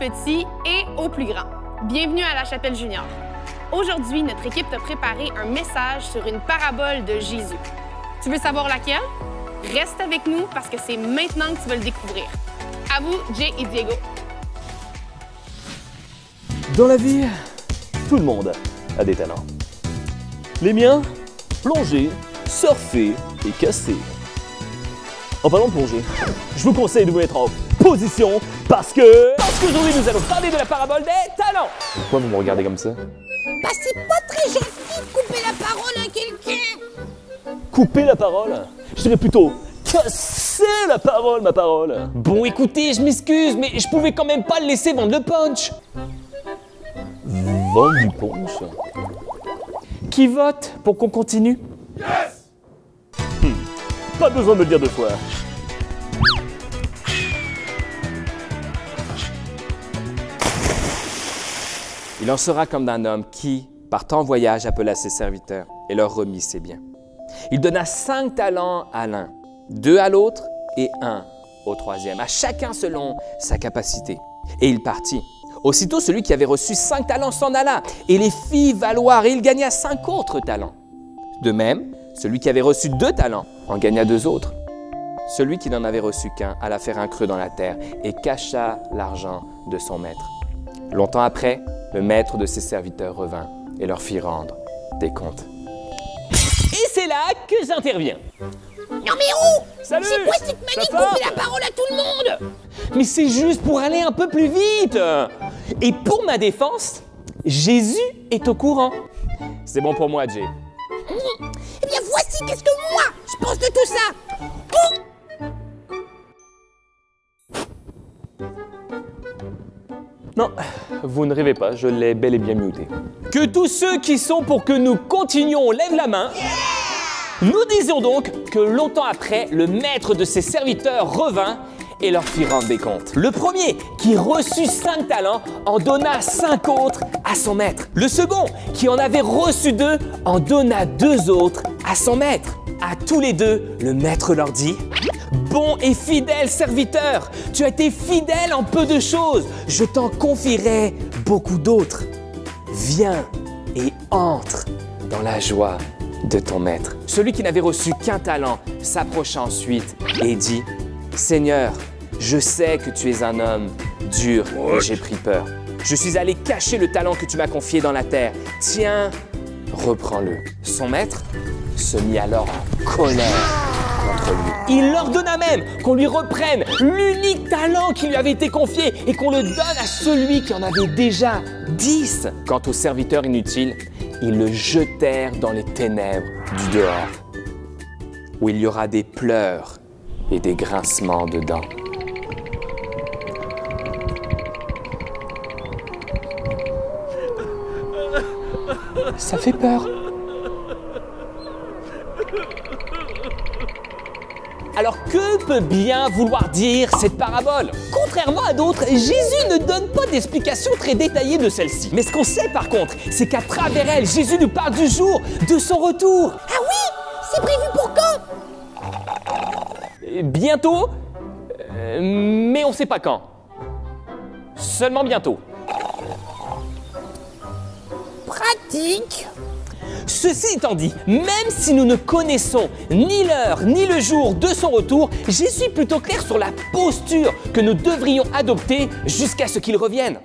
petits et aux plus grands. Bienvenue à la Chapelle Junior. Aujourd'hui, notre équipe t'a préparé un message sur une parabole de Jésus. Tu veux savoir laquelle? Reste avec nous parce que c'est maintenant que tu vas le découvrir. À vous, Jay et Diego. Dans la vie, tout le monde a des talents. Les miens, plonger, surfer et casser. En parlant de plongée, je vous conseille de vous mettre en position parce qu'aujourd'hui nous allons parler de la parabole des talents. Pourquoi vous me regardez comme ça? Bah c'est pas très gentil de couper la parole à quelqu'un. Couper la parole? Je dirais plutôt casser la parole, ma parole. Bon, écoutez, je m'excuse, mais je pouvais quand même pas le laisser vendre le punch. Vendre du punch? Qui vote pour qu'on continue? Pas besoin de me le dire deux fois. Il en sera comme d'un homme qui, partant en voyage, appela ses serviteurs et leur remit ses biens. Il donna 5 talents à l'un, 2 à l'autre et 1 au troisième, à chacun selon sa capacité. Et il partit. Aussitôt, celui qui avait reçu 5 talents s'en alla et les fit valoir, et il gagna 5 autres talents. De même, celui qui avait reçu 2 talents en gagna 2 autres. Celui qui n'en avait reçu qu'un alla faire un creux dans la terre et cacha l'argent de son maître. Longtemps après, le maître de ses serviteurs revint et leur fit rendre des comptes. Et c'est là que j'interviens. Non mais oh! Salut! C'est quoi cette manie de couper la parole à tout le monde? Mais c'est juste pour aller un peu plus vite. Et pour ma défense, Jésus est au courant. C'est bon pour moi, Jay. Eh bien voici qu'est-ce que moi je pense de tout ça. Oh! Non, vous ne rêvez pas, je l'ai bel et bien muté. Que tous ceux qui sont pour que nous continuions lèvent la main. Nous disions donc que longtemps après, le maître de ses serviteurs revint et leur fit rendre des comptes. Le premier, qui reçut 5 talents, en donna 5 autres à son maître. Le second, qui en avait reçu 2, en donna 2 autres à son maître. À tous les deux, le maître leur dit: bon et fidèle serviteur, tu as été fidèle en peu de choses, je t'en confierai beaucoup d'autres. Viens et entre dans la joie de ton maître. Celui qui n'avait reçu qu'un talent s'approcha ensuite et dit: Seigneur, je sais que tu es un homme dur et j'ai pris peur. Je suis allé cacher le talent que tu m'as confié dans la terre. Tiens, reprends-le. Son maître se mit alors en colère contre lui. Il ordonna même qu'on lui reprenne l'unique talent qui lui avait été confié et qu'on le donne à celui qui en avait déjà 10. Quant au serviteur inutile, ils le jetèrent dans les ténèbres du dehors, où il y aura des pleurs et des grincements de dents. Ça fait peur. Alors que peut bien vouloir dire cette parabole? Contrairement à d'autres, Jésus ne donne pas d'explication très détaillée de celle-ci. Mais ce qu'on sait par contre, c'est qu'à travers elle, Jésus nous parle du jour de son retour. Ah oui? C'est prévu pour quand? Bientôt, mais on ne sait pas quand. Seulement bientôt. Pratique. Ceci étant dit, même si nous ne connaissons ni l'heure ni le jour de son retour, Jésus est plutôt clair sur la posture que nous devrions adopter jusqu'à ce qu'il revienne.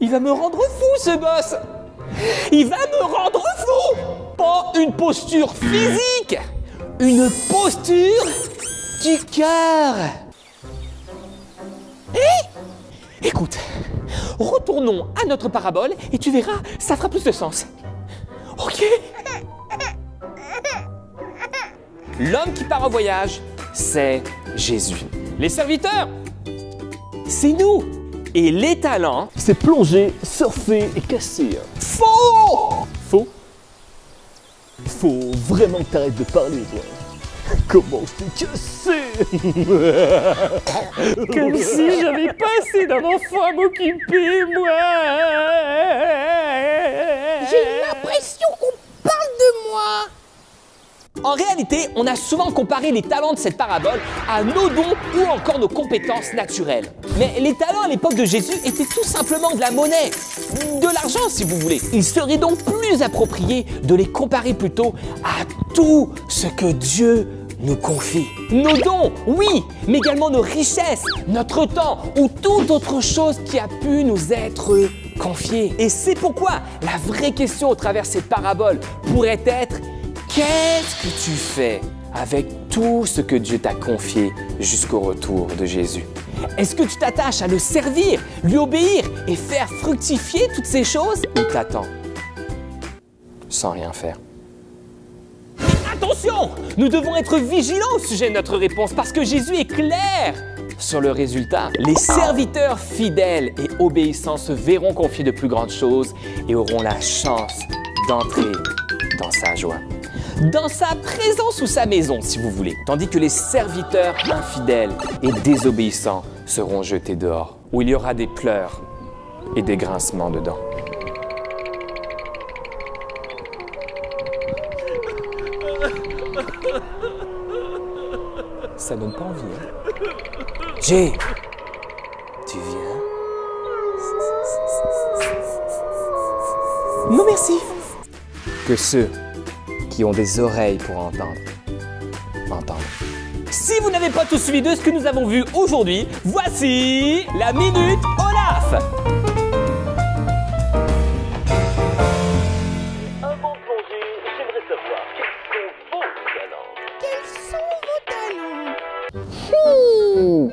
Il va me rendre fou, ce gosse! Il va me rendre fou! Pas une posture physique, une posture du cœur. Écoute, retournons à notre parabole et tu verras, ça fera plus de sens. Ok? L'homme qui part en voyage, c'est Jésus. Les serviteurs, c'est nous. Et les talents, C'est plonger, surfer et casser. faux! Faux? Faut vraiment que t'arrêtes de parler, toi. Comment je t'ai cassé? Comme si j'avais pas assez d'un enfant à m'occuper, moi! J'ai l'impression qu'on parle de moi. En réalité, on a souvent comparé les talents de cette parabole à nos dons ou encore nos compétences naturelles. Mais les talents à l'époque de Jésus étaient tout simplement de la monnaie, de l'argent si vous voulez. Il serait donc plus approprié de les comparer plutôt à tout ce que Dieu nous confie. Nos dons, oui, mais également nos richesses, notre temps ou toute autre chose qui a pu nous être confiée. Et c'est pourquoi la vraie question au travers de cette parabole pourrait être: qu'est-ce que tu fais avec tout ce que Dieu t'a confié jusqu'au retour de Jésus? Est-ce que tu t'attaches à le servir, lui obéir et faire fructifier toutes ces choses? Ou t'attends sans rien faire? Attention! Nous devons être vigilants au sujet de notre réponse parce que Jésus est clair sur le résultat. Les serviteurs fidèles et obéissants se verront confier de plus grandes choses et auront la chance d'entrer dans sa joie, dans sa présence ou sa maison, si vous voulez. Tandis que les serviteurs infidèles et désobéissants seront jetés dehors, où il y aura des pleurs et des grincements de dents. Ça donne pas envie, hein? Jay, tu viens? Non, merci. Que ceux qui ont des oreilles pour entendre. Si vous n'avez pas tout suivi de ce que nous avons vu aujourd'hui, voici la Minute Olaf. Avant de plonger, j'aimerais savoir quels sont vos talents. Quels sont vos talents?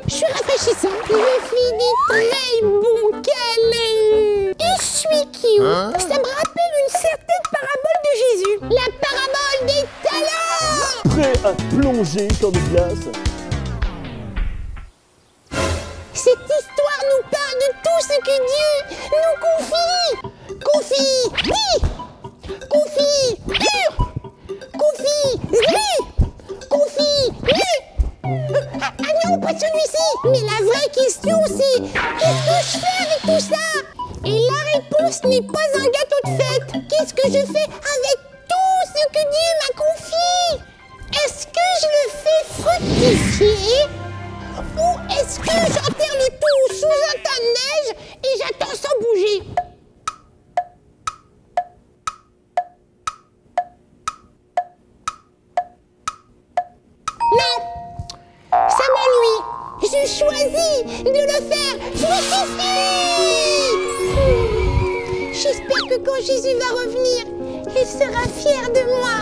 Je suis rafraîchissant. Je fais des très bons câlins. Et je suis cute. Ça me rappelle une certaine parabole de Jésus. La parabole des talents. Prêt à plonger comme une glace? Cette histoire nous parle de tout ce que Dieu nous confie. Ah non, pas celui-ci. Mais la vraie question c'est: qu'est-ce que je fais avec tout ça? Et la réponse n'est pas un gâteau de fête. Qu'est-ce que je fais avec tout ce que Dieu m'a confié? Est-ce que je le fais fructifier? Ou est-ce que j'enterre le tout sous un tas de neige et j'attends sans bouger? Non, ça m'ennuie. Je choisis de le faire fructifier. J'espère que quand Jésus va revenir, il sera fier de moi.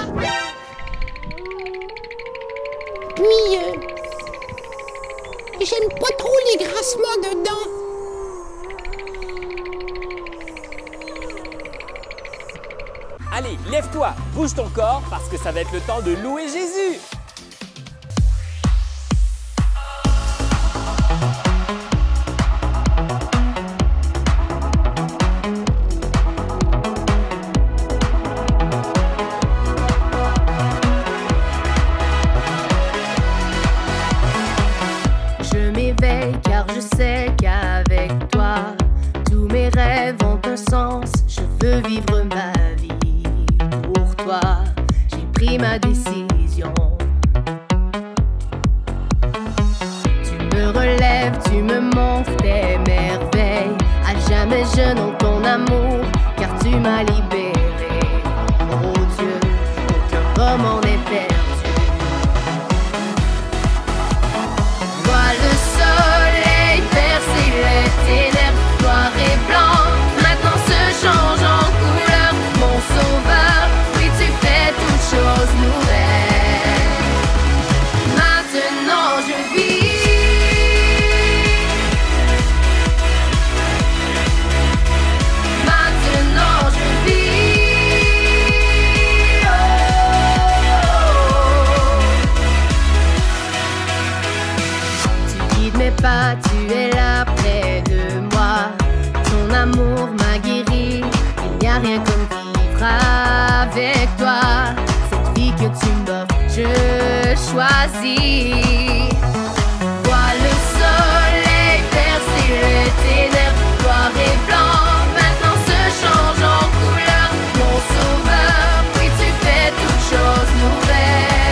Puis, j'aime pas trop les grincements de dents. Allez, lève-toi, bouge ton corps parce que ça va être le temps de louer Jésus. Je m'éveille car je sais qu'avec toi, tous mes rêves ont un sens. Je veux vivre ma vie pour toi. J'ai pris ma décision. Tu me relèves, tu me montres tes merveilles. À jamais je nomme ton amour, car tu m'as libéré. Oh Dieu, aucun moment n'est perdu. Vois le soleil percer les ténèbres, noir et blanc, maintenant se change en couleur. Mon sauveur, oui tu fais toutes choses nouvelles. Maintenant je vis. Maintenant je vis. Tu guides mes pas, tu es là près de moi. Ton amour m'a guéri, il n'y a rien comme vivre avec toi. Cette vie que tu m'offres, je choisis. Vois le soleil percer les ténèbres, noir et blanc, maintenant se change en couleur. Mon sauveur, oui tu fais toutes choses nouvelles.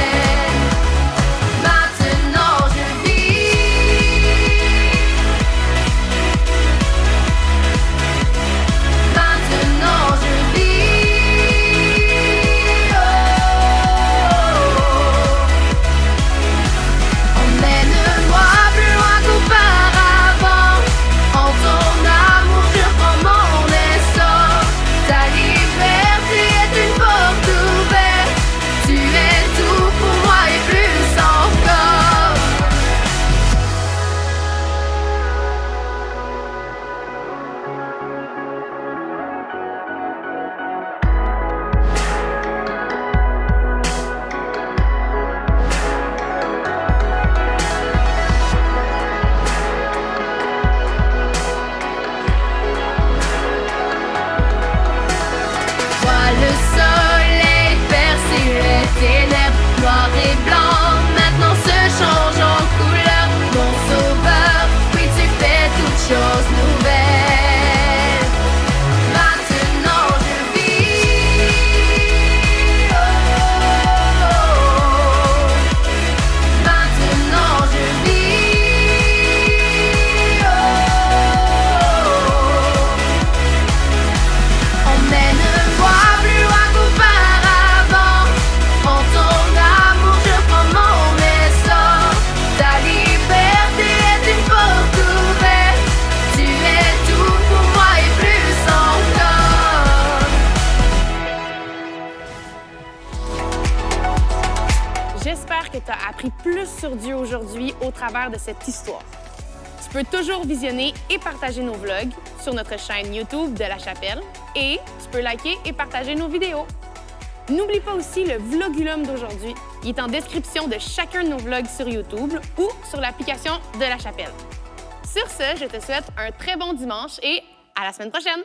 que tu as appris plus sur Dieu aujourd'hui au travers de cette histoire. Tu peux toujours visionner et partager nos vlogs sur notre chaîne YouTube de La Chapelle et tu peux liker et partager nos vidéos. N'oublie pas aussi le vlogulum d'aujourd'hui. Il est en description de chacun de nos vlogs sur YouTube ou sur l'application de La Chapelle. Sur ce, je te souhaite un très bon dimanche et à la semaine prochaine!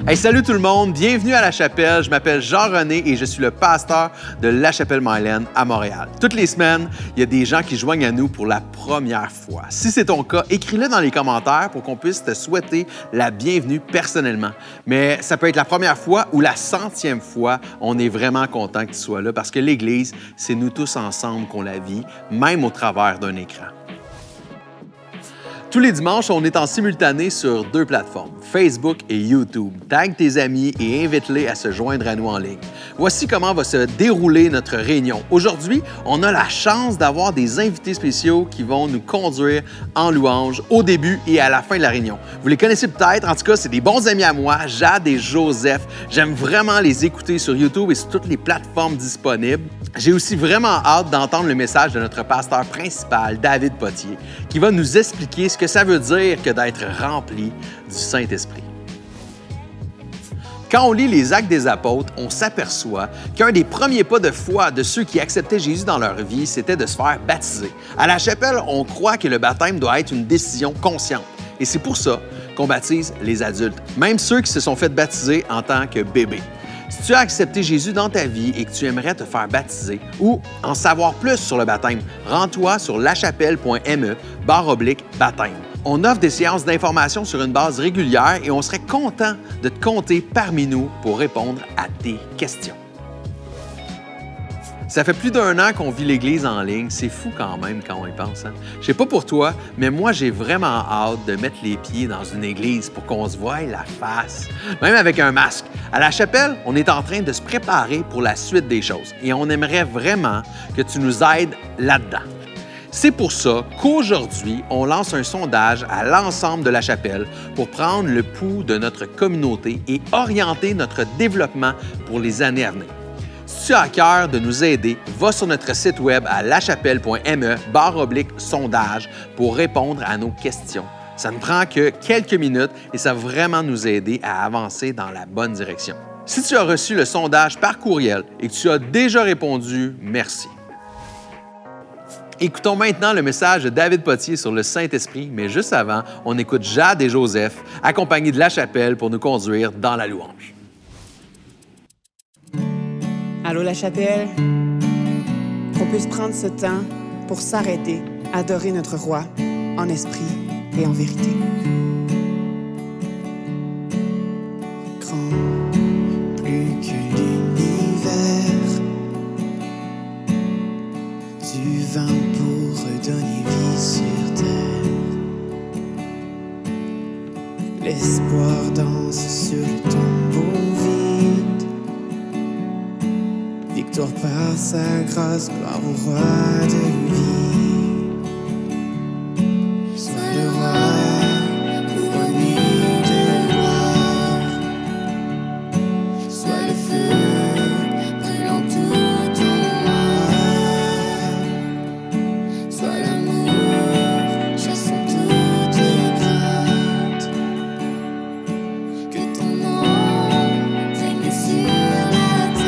Hey, salut tout le monde, bienvenue à La Chapelle. Je m'appelle Jean-René et je suis le pasteur de La Chapelle-Mylène à Montréal. Toutes les semaines, il y a des gens qui joignent à nous pour la première fois. Si c'est ton cas, écris-le dans les commentaires pour qu'on puisse te souhaiter la bienvenue personnellement. Mais ça peut être la première fois ou la 100e fois. On est vraiment content que tu sois là parce que l'Église, c'est nous tous ensemble qu'on la vit, même au travers d'un écran. Tous les dimanches, on est en simultané sur 2 plateformes, Facebook et YouTube. Tag tes amis et invite-les à se joindre à nous en ligne. Voici comment va se dérouler notre réunion. Aujourd'hui, on a la chance d'avoir des invités spéciaux qui vont nous conduire en louange au début et à la fin de la réunion. Vous les connaissez peut-être, en tout cas, c'est des bons amis à moi, Jade et Joseph. J'aime vraiment les écouter sur YouTube et sur toutes les plateformes disponibles. J'ai aussi vraiment hâte d'entendre le message de notre pasteur principal, David Potier, qui va nous expliquer ce que ça veut dire que d'être rempli du Saint-Esprit. Quand on lit les Actes des Apôtres, on s'aperçoit qu'un des premiers pas de foi de ceux qui acceptaient Jésus dans leur vie, c'était de se faire baptiser. À La Chapelle, on croit que le baptême doit être une décision consciente. Et c'est pour ça qu'on baptise les adultes, même ceux qui se sont fait baptiser en tant que bébés. Si tu as accepté Jésus dans ta vie et que tu aimerais te faire baptiser ou en savoir plus sur le baptême, rends-toi sur lachapelle.me/baptême. On offre des séances d'information sur une base régulière et on serait content de te compter parmi nous pour répondre à tes questions. Ça fait plus d'1 an qu'on vit l'Église en ligne. C'est fou quand même quand on y pense. Hein? Je sais pas pour toi, mais moi, j'ai vraiment hâte de mettre les pieds dans une église pour qu'on se voie la face, même avec un masque. À La Chapelle, on est en train de se préparer pour la suite des choses et on aimerait vraiment que tu nous aides là-dedans. C'est pour ça qu'aujourd'hui, on lance un sondage à l'ensemble de La Chapelle pour prendre le pouls de notre communauté et orienter notre développement pour les années à venir. Si tu as à cœur de nous aider, va sur notre site web à lachapelle.me/sondage pour répondre à nos questions. Ça ne prend que quelques minutes et ça va vraiment nous aider à avancer dans la bonne direction. Si tu as reçu le sondage par courriel et que tu as déjà répondu, merci. Écoutons maintenant le message de David Potier sur le Saint-Esprit, mais juste avant, on écoute Jade et Joseph, accompagnés de La Chapelle pour nous conduire dans la louange. Allô La Chapelle, qu'on puisse prendre ce temps pour s'arrêter, adorer notre Roi en esprit et en vérité. Grand plus que l'univers, tu vins pour redonner vie sur terre. L'espoir danse sur le tombeau vide. Victoire par sa grâce, gloire au roi de vie. Sois le roi, couronné de gloire. Sois le feu, brûlant tout en moi. Sois l'amour, chassant toute crainte. Que ton nom règne sur la terre.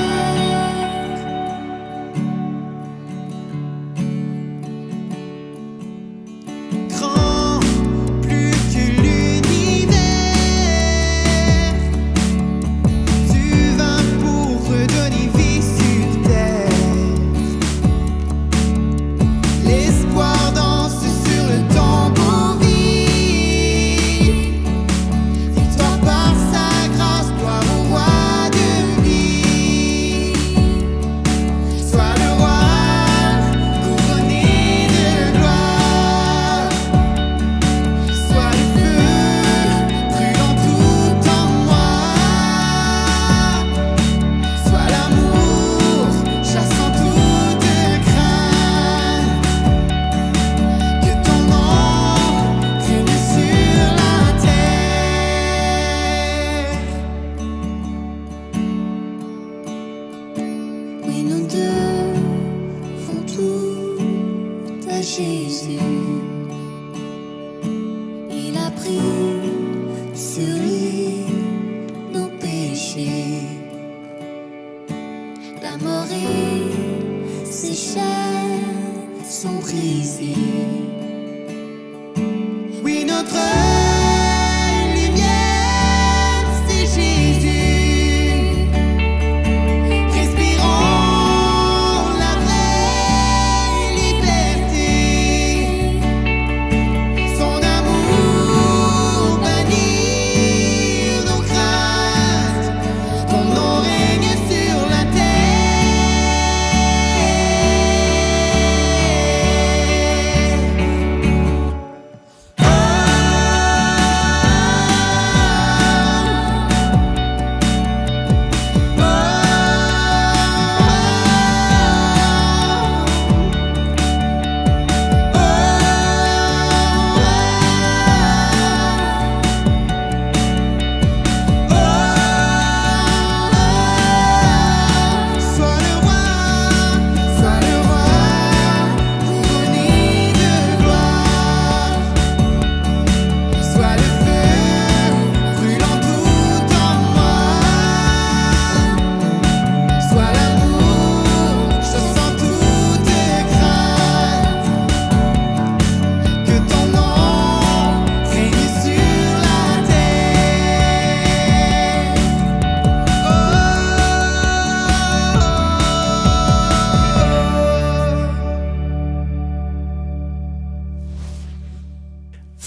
Jésus. Il a pris sur lui nos péchés. La mort et ses chaînes sont brisées. Oui, notre lumière, c'est Jésus. Respirons la vraie liberté. Son amour bannit nos craintes. Ton nom règne sur la terre.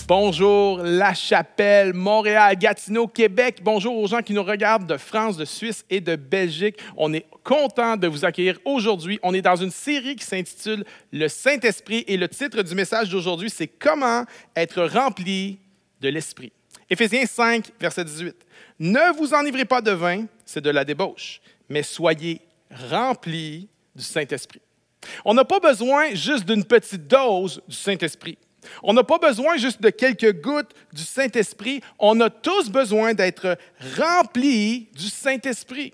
Bonjour La Chapelle, Montréal, Gatineau, Québec. Bonjour aux gens qui nous regardent de France, de Suisse et de Belgique. On est content de vous accueillir aujourd'hui. On est dans une série qui s'intitule Le Saint-Esprit et le titre du message d'aujourd'hui, c'est « Comment être rempli de l'Esprit ». Éphésiens 5, verset 18. « Ne vous enivrez pas de vin, c'est de la débauche, mais soyez remplis du Saint-Esprit. » On n'a pas besoin juste d'une petite dose du Saint-Esprit. On n'a pas besoin juste de quelques gouttes du Saint-Esprit. On a tous besoin d'être remplis du Saint-Esprit.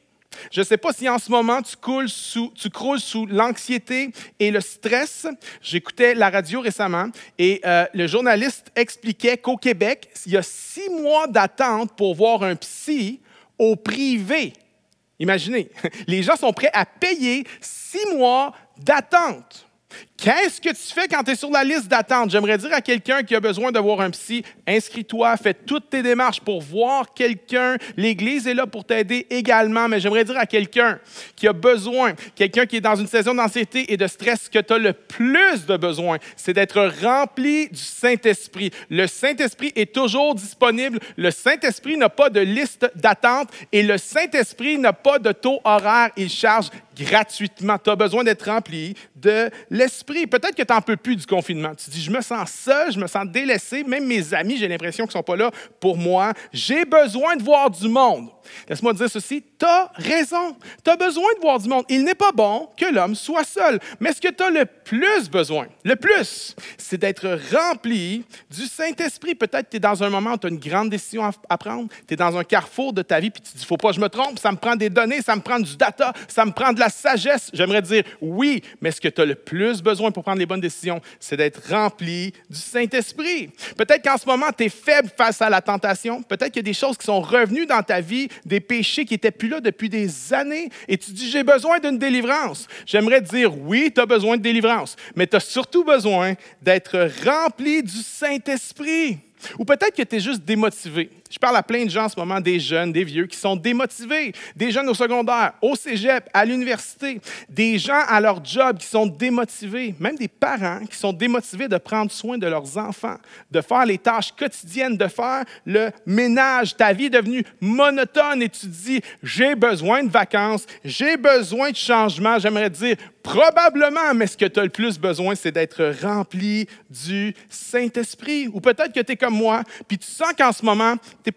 Je ne sais pas si en ce moment tu croules sous l'anxiété et le stress. J'écoutais la radio récemment et le journaliste expliquait qu'au Québec, il y a 6 mois d'attente pour voir un psy au privé. Imaginez, les gens sont prêts à payer 6 mois d'attente. Qu'est-ce que tu fais quand tu es sur la liste d'attente? J'aimerais dire à quelqu'un qui a besoin de voir un psy, inscris-toi, fais toutes tes démarches pour voir quelqu'un. L'Église est là pour t'aider également, mais j'aimerais dire à quelqu'un qui a besoin, quelqu'un qui est dans une saison d'anxiété et de stress, que tu as le plus de besoin, c'est d'être rempli du Saint-Esprit. Le Saint-Esprit est toujours disponible. Le Saint-Esprit n'a pas de liste d'attente et le Saint-Esprit n'a pas de taux horaire. Il charge gratuitement. Tu as besoin d'être rempli de l'Esprit. Peut-être que tu n'en peux plus du confinement. Tu dis, je me sens seul, je me sens délaissé. Même mes amis, j'ai l'impression qu'ils ne sont pas là pour moi. J'ai besoin de voir du monde. Laisse-moi te dire ceci, tu as raison. Tu as besoin de voir du monde. Il n'est pas bon que l'homme soit seul. Mais ce que tu as le plus besoin, c'est d'être rempli du Saint-Esprit. Peut-être que tu es dans un moment où tu as une grande décision à prendre. Tu es dans un carrefour de ta vie puis tu te dis, il ne faut pas que je me trompe, ça me prend des données, ça me prend du data, ça me prend de la sagesse. J'aimerais dire oui, mais ce que tu as le plus besoin pour prendre les bonnes décisions, c'est d'être rempli du Saint-Esprit. Peut-être qu'en ce moment, tu es faible face à la tentation. Peut-être qu'il y a des choses qui sont revenues dans ta vie, des péchés qui n'étaient plus là depuis des années et tu dis, j'ai besoin d'une délivrance. J'aimerais te dire, oui, tu as besoin de délivrance, mais tu as surtout besoin d'être rempli du Saint-Esprit. Ou peut-être que tu es juste démotivé. Je parle à plein de gens en ce moment, des jeunes, des vieux, qui sont démotivés. Des jeunes au secondaire, au cégep, à l'université. Des gens à leur job qui sont démotivés. Même des parents qui sont démotivés de prendre soin de leurs enfants, de faire les tâches quotidiennes, de faire le ménage. Ta vie est devenue monotone et tu te dis, j'ai besoin de vacances, j'ai besoin de changement. J'aimerais te dire, probablement, mais ce que tu as le plus besoin, c'est d'être rempli du Saint-Esprit. Ou peut-être que tu es comme moi, puis tu sens qu'en ce moment, t'es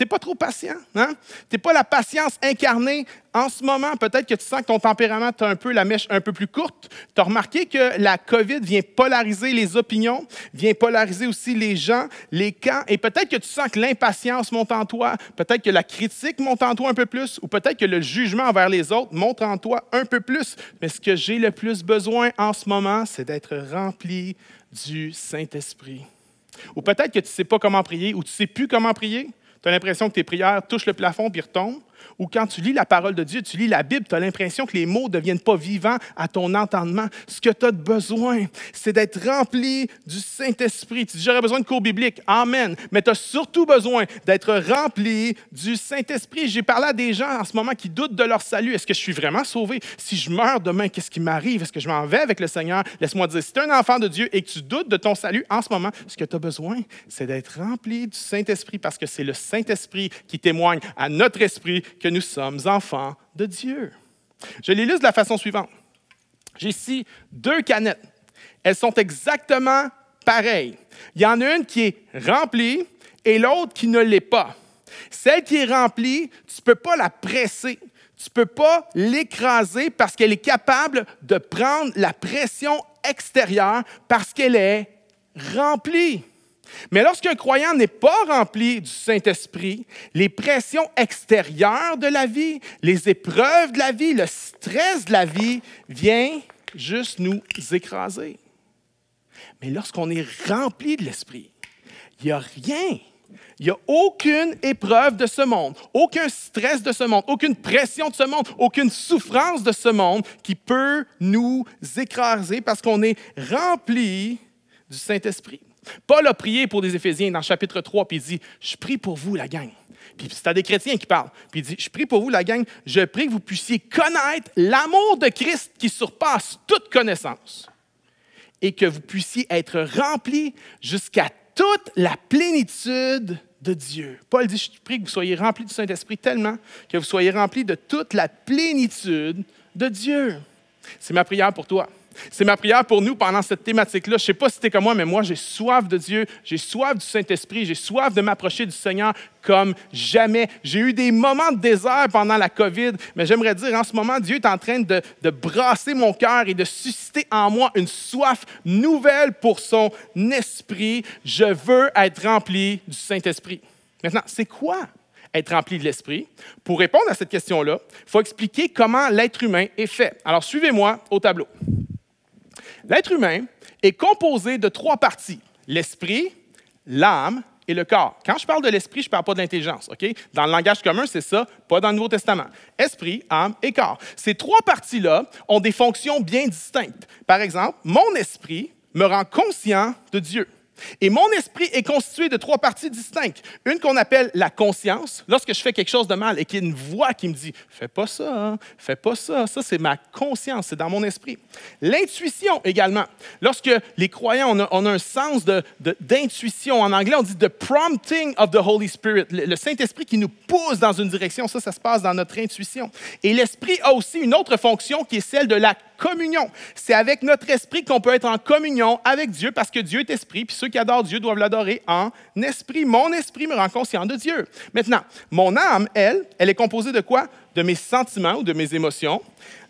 pas trop patient. Hein? Tu n'es pas la patience incarnée. En ce moment, peut-être que tu sens que ton tempérament a un peu la mèche un peu plus courte. Tu as remarqué que la COVID vient polariser les opinions, vient polariser aussi les gens, les camps. Et peut-être que tu sens que l'impatience monte en toi, peut-être que la critique monte en toi un peu plus, ou peut-être que le jugement envers les autres monte en toi un peu plus. Mais ce que j'ai le plus besoin en ce moment, c'est d'être rempli du Saint-Esprit. Ou peut-être que tu ne sais pas comment prier ou tu ne sais plus comment prier. Tu as l'impression que tes prières touchent le plafond puis retombent. Ou quand tu lis la parole de Dieu, tu lis la Bible, tu as l'impression que les mots ne deviennent pas vivants à ton entendement. Ce que tu as besoin, c'est d'être rempli du Saint-Esprit. Tu dis, j'aurais besoin de cours bibliques. Amen. Mais tu as surtout besoin d'être rempli du Saint-Esprit. J'ai parlé à des gens en ce moment qui doutent de leur salut. Est-ce que je suis vraiment sauvé? Si je meurs demain, qu'est-ce qui m'arrive? Est-ce que je m'en vais avec le Seigneur? Laisse-moi dire, si tu es un enfant de Dieu et que tu doutes de ton salut en ce moment, ce que tu as besoin, c'est d'être rempli du Saint-Esprit parce que c'est le Saint-Esprit qui témoigne à notre esprit que nous sommes enfants de Dieu. Je l'illustre de la façon suivante. J'ai ici 2 canettes. Elles sont exactement pareilles. Il y en a une qui est remplie et l'autre qui ne l'est pas. Celle qui est remplie, tu ne peux pas la presser. Tu ne peux pas l'écraser parce qu'elle est capable de prendre la pression extérieure parce qu'elle est remplie. Mais lorsqu'un croyant n'est pas rempli du Saint-Esprit, les pressions extérieures de la vie, les épreuves de la vie, le stress de la vie vient juste nous écraser. Mais lorsqu'on est rempli de l'Esprit, il n'y a rien, il n'y a aucune épreuve de ce monde, aucun stress de ce monde, aucune pression de ce monde, aucune souffrance de ce monde qui peut nous écraser parce qu'on est rempli du Saint-Esprit. Paul a prié pour des Éphésiens dans le chapitre 3, puis il dit, « Je prie pour vous, la gang. » Puis c'est à des chrétiens qui parlent. Puis il dit, « Je prie pour vous, la gang. Je prie que vous puissiez connaître l'amour de Christ qui surpasse toute connaissance et que vous puissiez être remplis jusqu'à toute la plénitude de Dieu. » Paul dit, « Je prie que vous soyez remplis du Saint-Esprit tellement que vous soyez remplis de toute la plénitude de Dieu. » C'est ma prière pour toi. C'est ma prière pour nous pendant cette thématique-là. Je ne sais pas si tu es comme moi, mais moi, j'ai soif de Dieu, j'ai soif du Saint-Esprit, j'ai soif de m'approcher du Seigneur comme jamais. J'ai eu des moments de désert pendant la COVID, mais j'aimerais dire, en ce moment, Dieu est en train de brasser mon cœur et de susciter en moi une soif nouvelle pour son esprit. Je veux être rempli du Saint-Esprit. Maintenant, c'est quoi être rempli de l'Esprit? Pour répondre à cette question-là, il faut expliquer comment l'être humain est fait. Alors, suivez-moi au tableau. L'être humain est composé de 3 parties, l'esprit, l'âme et le corps. Quand je parle de l'esprit, je ne parle pas de l'intelligence. OK? Dans le langage commun, c'est ça, pas dans le Nouveau Testament. Esprit, âme et corps. Ces 3 parties-là ont des fonctions bien distinctes. Par exemple, mon esprit me rend conscient de Dieu. Et mon esprit est constitué de 3 parties distinctes. Une qu'on appelle la conscience, lorsque je fais quelque chose de mal et qu'il y a une voix qui me dit « Fais pas ça, hein? Fais pas ça », ça c'est ma conscience, c'est dans mon esprit. L'intuition également. Lorsque les croyants, on a un sens d'intuition. En anglais, on dit « the prompting of the Holy Spirit », le Saint-Esprit qui nous pousse dans une direction, ça se passe dans notre intuition. Et l'esprit a aussi une autre fonction qui est celle de la communion. C'est avec notre esprit qu'on peut être en communion avec Dieu parce que Dieu est esprit, puis ceux qui adorent Dieu doivent l'adorer en esprit. Mon esprit me rend conscient de Dieu. Maintenant, mon âme, elle est composée de quoi? De mes sentiments ou de mes émotions,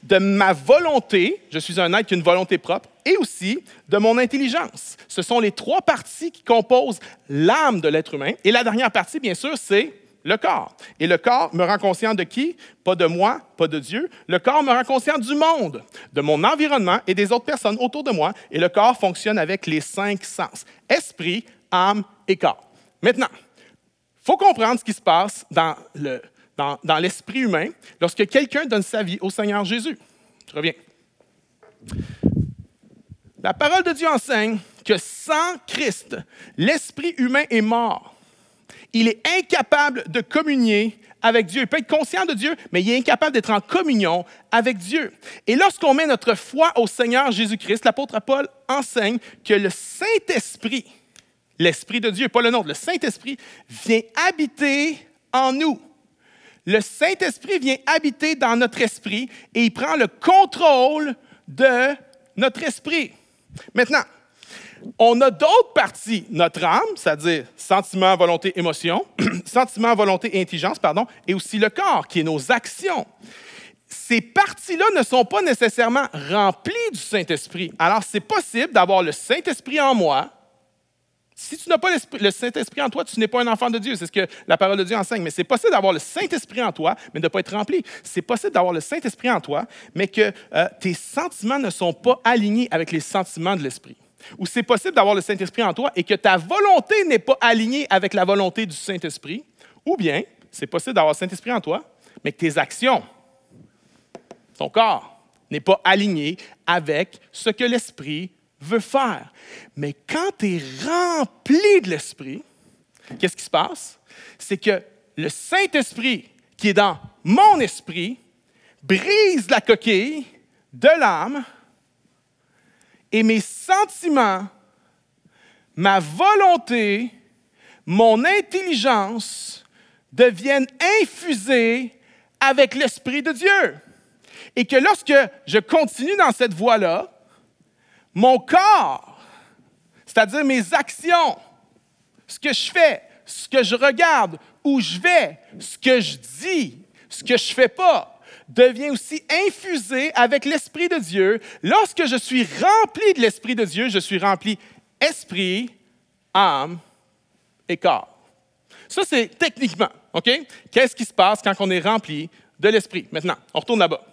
de ma volonté, je suis un être qui a une volonté propre, et aussi de mon intelligence. Ce sont les 3 parties qui composent l'âme de l'être humain. Et la dernière partie, bien sûr, c'est le corps. Et le corps me rend conscient de qui? Pas de moi, pas de Dieu. Le corps me rend conscient du monde, de mon environnement et des autres personnes autour de moi. Et le corps fonctionne avec les 5 sens. Esprit, âme et corps. Maintenant, il faut comprendre ce qui se passe dans l'esprit humain lorsque quelqu'un donne sa vie au Seigneur Jésus. Je reviens. La parole de Dieu enseigne que sans Christ, l'esprit humain est mort. Il est incapable de communier avec Dieu. Il peut être conscient de Dieu, mais il est incapable d'être en communion avec Dieu. Et lorsqu'on met notre foi au Seigneur Jésus-Christ, l'apôtre Paul enseigne que le Saint-Esprit, l'Esprit de Dieu, pas le nôtre, le Saint-Esprit vient habiter en nous. Le Saint-Esprit vient habiter dans notre esprit et il prend le contrôle de notre esprit. Maintenant, on a d'autres parties, notre âme, c'est-à-dire sentiment, volonté, émotion, sentiment, volonté et intelligence, et aussi le corps, qui est nos actions. Ces parties-là ne sont pas nécessairement remplies du Saint-Esprit. Alors, c'est possible d'avoir le Saint-Esprit en moi. Si tu n'as pas le Saint-Esprit en toi, tu n'es pas un enfant de Dieu. C'est ce que la parole de Dieu enseigne. Mais c'est possible d'avoir le Saint-Esprit en toi, mais de ne pas être rempli. C'est possible d'avoir le Saint-Esprit en toi, mais que tes sentiments ne sont pas alignés avec les sentiments de l'Esprit. ou c'est possible d'avoir le Saint-Esprit en toi et que ta volonté n'est pas alignée avec la volonté du Saint-Esprit, ou bien c'est possible d'avoir le Saint-Esprit en toi, mais que tes actions, ton corps, n'est pas aligné avec ce que l'Esprit veut faire. Mais quand tu es rempli de l'Esprit, qu'est-ce qui se passe? C'est que le Saint-Esprit qui est dans mon esprit brise la coquille de l'âme et mes sentiments, ma volonté, mon intelligence deviennent infusés avec l'Esprit de Dieu. Et que lorsque je continue dans cette voie-là, mon corps, c'est-à-dire mes actions, ce que je fais, ce que je regarde, où je vais, ce que je dis, ce que je ne fais pas, devient aussi infusé avec l'Esprit de Dieu. Lorsque je suis rempli de l'Esprit de Dieu, je suis rempli esprit, âme et corps. Ça, c'est techniquement, OK? Qu'est-ce qui se passe quand on est rempli de l'Esprit? Maintenant, on retourne là-bas.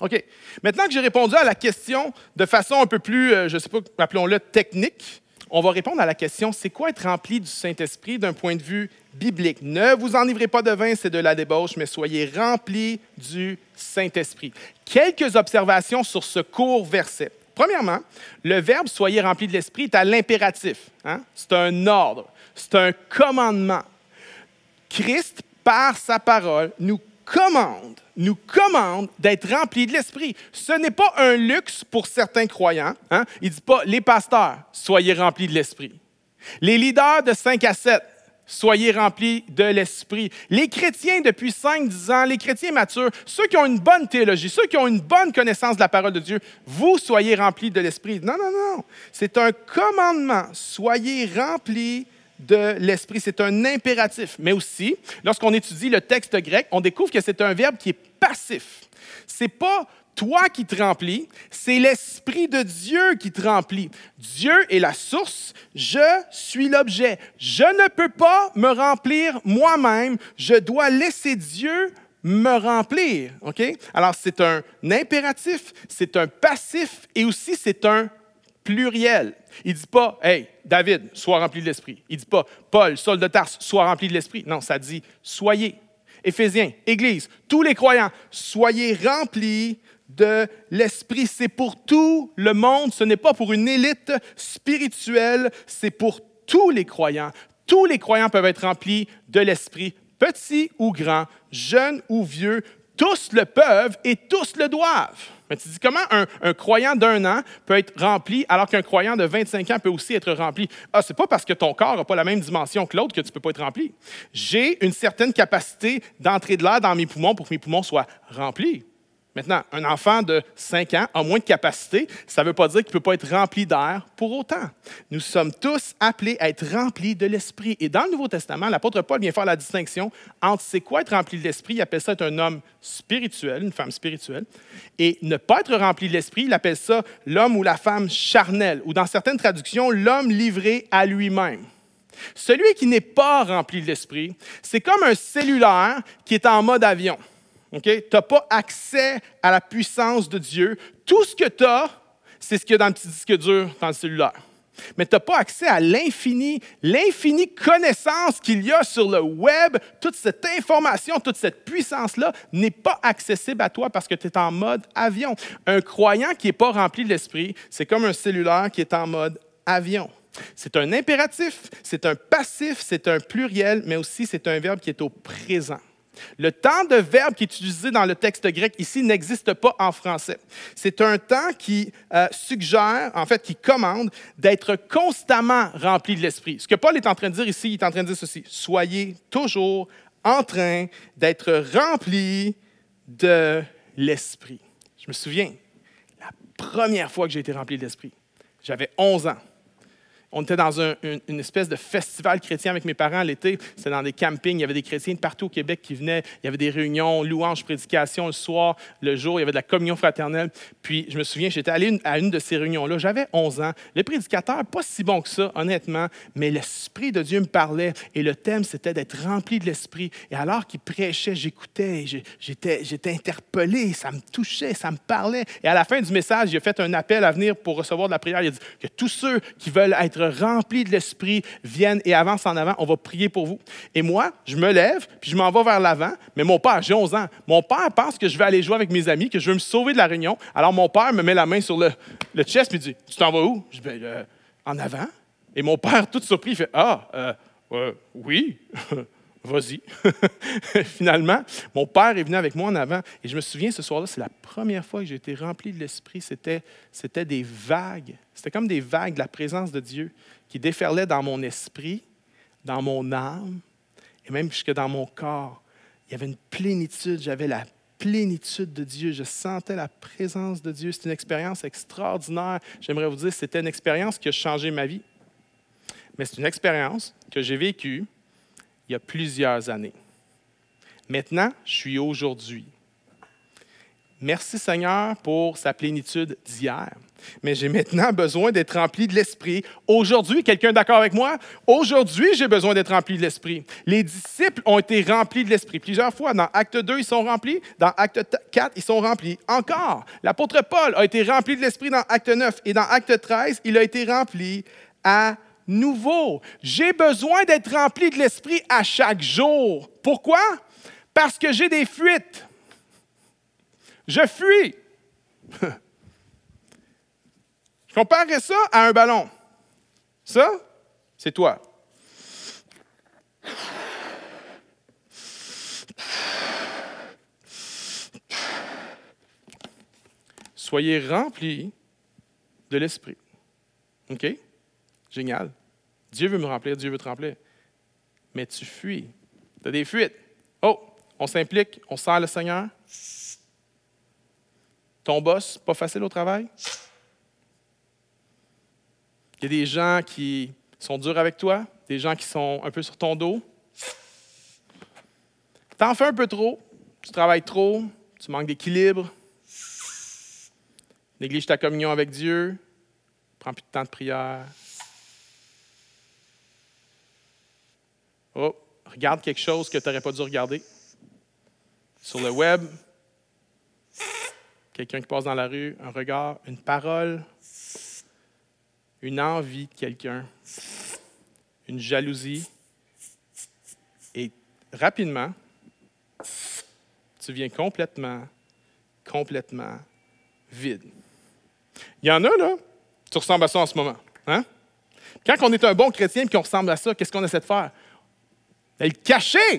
OK. Maintenant que j'ai répondu à la question de façon un peu plus, je ne sais pas, appelons-le technique, on va répondre à la question, c'est quoi être rempli du Saint-Esprit d'un point de vue biblique? Ne vous enivrez pas de vin, c'est de la débauche, mais soyez remplis du Saint-Esprit. Quelques observations sur ce court verset. Premièrement, le verbe « soyez remplis de l'Esprit » est à l'impératif. Hein? C'est un ordre, c'est un commandement. Christ, par sa parole, nous commande d'être remplis de l'Esprit. Ce n'est pas un luxe pour certains croyants. Hein? Il ne dit pas, les pasteurs, soyez remplis de l'Esprit. Les leaders de 5 à 7, soyez remplis de l'Esprit. Les chrétiens depuis 5-10 ans, les chrétiens matures, ceux qui ont une bonne théologie, ceux qui ont une bonne connaissance de la parole de Dieu, vous soyez remplis de l'Esprit. Non, non, non. C'est un commandement. Soyez remplis de l'Esprit. C'est un impératif. Mais aussi, lorsqu'on étudie le texte grec, on découvre que c'est un verbe qui est passif. Ce n'est pas toi qui te remplis, c'est l'Esprit de Dieu qui te remplit. Dieu est la source, je suis l'objet. Je ne peux pas me remplir moi-même, je dois laisser Dieu me remplir. OK? Alors, c'est un impératif, c'est un passif et aussi c'est un pluriel. Il ne dit pas « Hey, David, sois rempli de l'Esprit ». Il ne dit pas « Paul, Saul de Tarse, sois rempli de l'Esprit ». Non, ça dit « Soyez ». Éphésiens, Église, tous les croyants, soyez remplis de l'Esprit. C'est pour tout le monde, ce n'est pas pour une élite spirituelle, c'est pour tous les croyants. Tous les croyants peuvent être remplis de l'Esprit, petits ou grands, jeunes ou vieux, tous le peuvent et tous le doivent. Mais tu dis comment un croyant d'1 an peut être rempli alors qu'un croyant de 25 ans peut aussi être rempli? Ah, c'est pas parce que ton corps n'a pas la même dimension que l'autre que tu ne peux pas être rempli. J'ai une certaine capacité d'entrée de l'air dans mes poumons pour que mes poumons soient remplis. Maintenant, un enfant de 5 ans a moins de capacité, ça ne veut pas dire qu'il ne peut pas être rempli d'air pour autant. Nous sommes tous appelés à être remplis de l'Esprit. Et dans le Nouveau Testament, l'apôtre Paul vient faire la distinction entre c'est quoi être rempli de l'Esprit, il appelle ça être un homme spirituel, une femme spirituelle, et ne pas être rempli de l'Esprit, il appelle ça l'homme ou la femme charnelle, ou dans certaines traductions, l'homme livré à lui-même. Celui qui n'est pas rempli de l'Esprit, c'est comme un cellulaire qui est en mode avion. Okay? Tu n'as pas accès à la puissance de Dieu. Tout ce que tu as, c'est ce qu'il y a dans le petit disque dur dans le cellulaire. Mais tu n'as pas accès à l'infinie connaissance qu'il y a sur le web. Toute cette information, toute cette puissance-là n'est pas accessible à toi parce que tu es en mode avion. Un croyant qui n'est pas rempli de l'Esprit, c'est comme un cellulaire qui est en mode avion. C'est un impératif, c'est un passif, c'est un pluriel, mais aussi c'est un verbe qui est au présent. Le temps de verbe qui est utilisé dans le texte grec ici n'existe pas en français. C'est un temps qui suggère, en fait, qui commande d'être constamment rempli de l'Esprit. Ce que Paul est en train de dire ici, il est en train de dire ceci. Soyez toujours en train d'être rempli de l'Esprit. Je me souviens, la première fois que j'ai été rempli de l'Esprit, j'avais 11 ans. On était dans une espèce de festival chrétien avec mes parents l'été. C'était dans des campings. Il y avait des chrétiens de partout au Québec qui venaient. Il y avait des réunions, louanges, prédications le soir, le jour. Il y avait de la communion fraternelle. Puis, je me souviens, j'étais allé à une de ces réunions-là. J'avais 11 ans. Le prédicateur, pas si bon que ça, honnêtement, mais l'Esprit de Dieu me parlait. Et le thème, c'était d'être rempli de l'Esprit. Et alors qu'il prêchait, j'écoutais. J'étais interpellé. Ça me touchait, ça me parlait. Et à la fin du message, il a fait un appel à venir pour recevoir de la prière. Il a dit que tous ceux qui veulent être remplis de l'Esprit viennent et avancent en avant. On va prier pour vous. Et moi, je me lève, puis je m'en vais vers l'avant. Mais mon père, j'ai 11 ans. Mon père pense que je vais aller jouer avec mes amis, que je veux me sauver de la réunion. Alors mon père me met la main sur le chest et dit « Tu t'en vas où? » Je dis « En avant. » Et mon père, tout surpris, il fait « Ah, oui. » Vas-y. Finalement, mon père est venu avec moi en avant. Et je me souviens, ce soir-là, c'est la première fois que j'ai été rempli de l'Esprit. C'était des vagues. C'était comme des vagues de la présence de Dieu qui déferlaient dans mon esprit, dans mon âme et même jusque dans mon corps. Il y avait une plénitude. J'avais la plénitude de Dieu. Je sentais la présence de Dieu. C'est une expérience extraordinaire. J'aimerais vous dire, c'était une expérience qui a changé ma vie. Mais c'est une expérience que j'ai vécue il y a plusieurs années. Maintenant, je suis aujourd'hui. Merci Seigneur pour sa plénitude d'hier. Mais j'ai maintenant besoin d'être rempli de l'Esprit. Aujourd'hui, quelqu'un est d'accord avec moi? Aujourd'hui, j'ai besoin d'être rempli de l'Esprit. Les disciples ont été remplis de l'Esprit. Plusieurs fois, dans Acte 2, ils sont remplis. Dans Acte 4, ils sont remplis. Encore, l'apôtre Paul a été rempli de l'Esprit dans Acte 9. Et dans Acte 13, il a été rempli à nouveau. J'ai besoin d'être rempli de l'Esprit à chaque jour. Pourquoi? Parce que j'ai des fuites. Je fuis. Je comparerais ça à un ballon. Ça, c'est toi. Soyez remplis de l'Esprit. OK? Génial. Dieu veut me remplir, Dieu veut te remplir. Mais tu fuis. Tu as des fuites. Oh, on s'implique, on sert le Seigneur. Ton boss, pas facile au travail. Il y a des gens qui sont durs avec toi, des gens qui sont un peu sur ton dos. T'en fais un peu trop, tu travailles trop, tu manques d'équilibre, négliges ta communion avec Dieu, prends plus de temps de prière. Oh, regarde quelque chose que tu n'aurais pas dû regarder. Sur le web, quelqu'un qui passe dans la rue, un regard, une parole, une envie de quelqu'un, une jalousie. Et rapidement, tu viens complètement vide. Il y en a, là, tu ressembles à ça en ce moment. Hein? Quand on est un bon chrétien et qu'on ressemble à ça, qu'est-ce qu'on essaie de faire? De le cacher. Il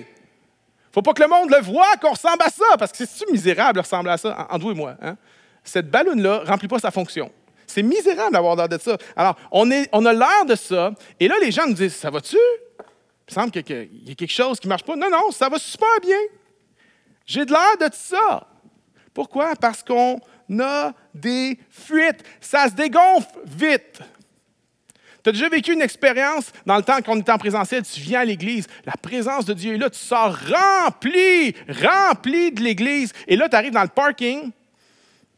ne faut pas que le monde le voie qu'on ressemble à ça, parce que c'est-tu misérable de ressembler à ça, entre vous et moi? Hein? Cette balloune-là ne remplit pas sa fonction. C'est misérable d'avoir l'air de ça. Alors, on a l'air de ça, et là, les gens nous disent, ça va-tu? Il me semble qu'il y a quelque chose qui ne marche pas. Non, non, ça va super bien. J'ai de l'air de ça. Pourquoi? Parce qu'on a des fuites. Ça se dégonfle vite. Tu as déjà vécu une expérience dans le temps qu'on était en présentiel, tu viens à l'église, la présence de Dieu est là, tu sors rempli de l'église, et là, tu arrives dans le parking,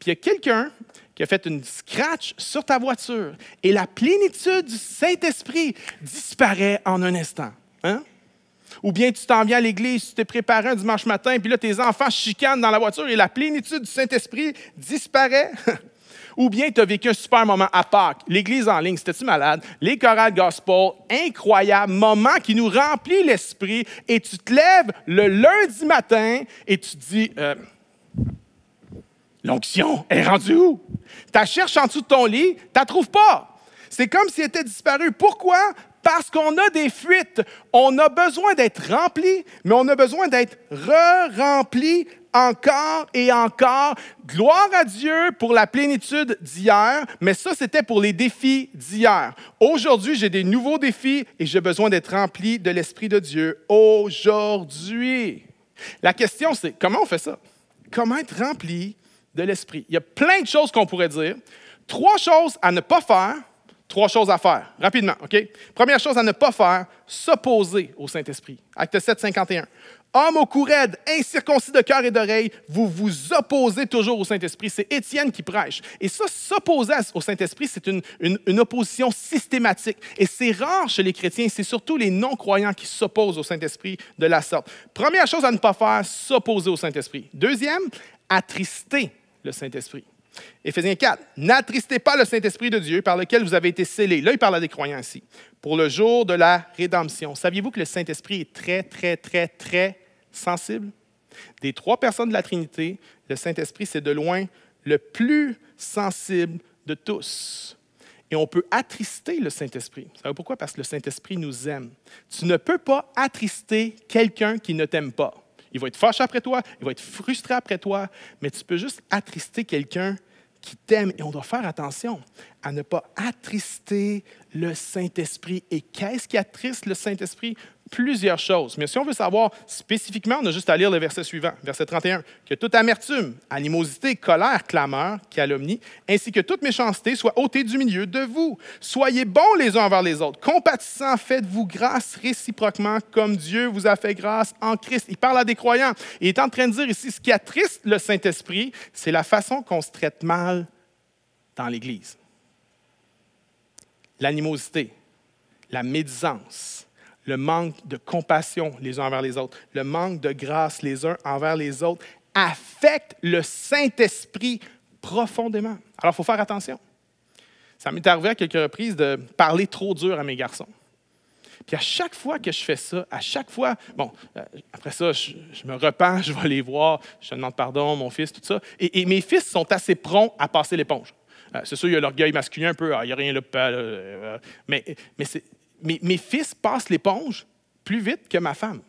puis il y a quelqu'un qui a fait une scratch sur ta voiture, et la plénitude du Saint-Esprit disparaît en un instant. Hein? Ou bien tu t'en viens à l'église, tu t'es préparé un dimanche matin, puis là, tes enfants chicanent dans la voiture, et la plénitude du Saint-Esprit disparaît. Ou bien tu as vécu un super moment à Pâques, l'église en ligne, c'était-tu malade? Les chorales gospel, incroyable, moment qui nous remplit l'esprit, et tu te lèves le lundi matin et tu te dis, l'onction est rendue où? Tu la cherches en dessous de ton lit, tu ne la trouves pas. C'est comme si elle était disparue. Pourquoi? Parce qu'on a des fuites. On a besoin d'être rempli, mais on a besoin d'être re-rempli encore et encore. Gloire à Dieu pour la plénitude d'hier, mais ça, c'était pour les défis d'hier. Aujourd'hui, j'ai des nouveaux défis et j'ai besoin d'être rempli de l'Esprit de Dieu aujourd'hui. La question, c'est comment on fait ça? Comment être rempli de l'Esprit? Il y a plein de choses qu'on pourrait dire. 3 choses à ne pas faire, 3 choses à faire, rapidement, OK? Première chose à ne pas faire, s'opposer au Saint-Esprit. Acte 7, 51. Homme au cou raide, incirconcis de cœur et d'oreille, vous vous opposez toujours au Saint-Esprit. C'est Étienne qui prêche. Et ça, s'opposer au Saint-Esprit, c'est une opposition systématique. Et c'est rare chez les chrétiens, c'est surtout les non-croyants qui s'opposent au Saint-Esprit de la sorte. Première chose à ne pas faire, s'opposer au Saint-Esprit. Deuxième, attrister le Saint-Esprit. Éphésiens 4, n'attristez pas le Saint-Esprit de Dieu par lequel vous avez été scellés. Là, il parle à des croyants ici. Pour le jour de la rédemption. Saviez-vous que le Saint-Esprit est très, très, très, très sensible? Des 3 personnes de la Trinité, le Saint-Esprit, c'est de loin le plus sensible de tous. Et on peut attrister le Saint-Esprit. Vous savez pourquoi? Parce que le Saint-Esprit nous aime. Tu ne peux pas attrister quelqu'un qui ne t'aime pas. Il va être fâché après toi, il va être frustré après toi, mais tu peux juste attrister quelqu'un qui t'aime. Et on doit faire attention à ne pas attrister le Saint-Esprit. Et qu'est-ce qui attriste le Saint-Esprit? Plusieurs choses. Mais si on veut savoir spécifiquement, on a juste à lire le verset suivant, verset 31. Que toute amertume, animosité, colère, clameur, calomnie, ainsi que toute méchanceté soit ôtée du milieu de vous. Soyez bons les uns envers les autres. Compatissants, faites-vous grâce réciproquement comme Dieu vous a fait grâce en Christ. Il parle à des croyants. Il est en train de dire ici, ce qui attriste le Saint-Esprit, c'est la façon qu'on se traite mal dans l'Église. L'animosité, la médisance, le manque de compassion les uns envers les autres, le manque de grâce les uns envers les autres affecte le Saint-Esprit profondément. Alors, il faut faire attention. Ça m'est arrivé à quelques reprises de parler trop dur à mes garçons. Puis à chaque fois que je fais ça, à chaque fois, après ça, je me repens, je vais les voir, je demande pardon, mon fils, tout ça. Et mes fils sont assez prompts à passer l'éponge. C'est sûr, il y a l'orgueil masculin un peu, il n'y a rien là, mais mes fils passent l'éponge plus vite que ma femme.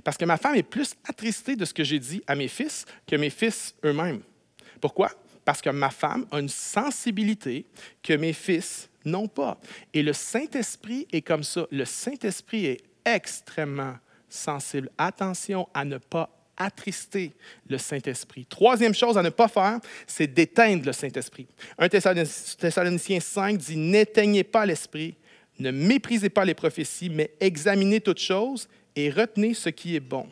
Parce que ma femme est plus attristée de ce que j'ai dit à mes fils que mes fils eux-mêmes. Pourquoi? Parce que ma femme a une sensibilité que mes fils n'ont pas. Et le Saint-Esprit est comme ça. Le Saint-Esprit est extrêmement sensible. Attention à ne pas attrister le Saint-Esprit. Troisième chose à ne pas faire, c'est d'éteindre le Saint-Esprit. 1 Thessaloniciens 5 dit « N'éteignez pas l'Esprit, ne méprisez pas les prophéties, mais examinez toutes choses et retenez ce qui est bon. »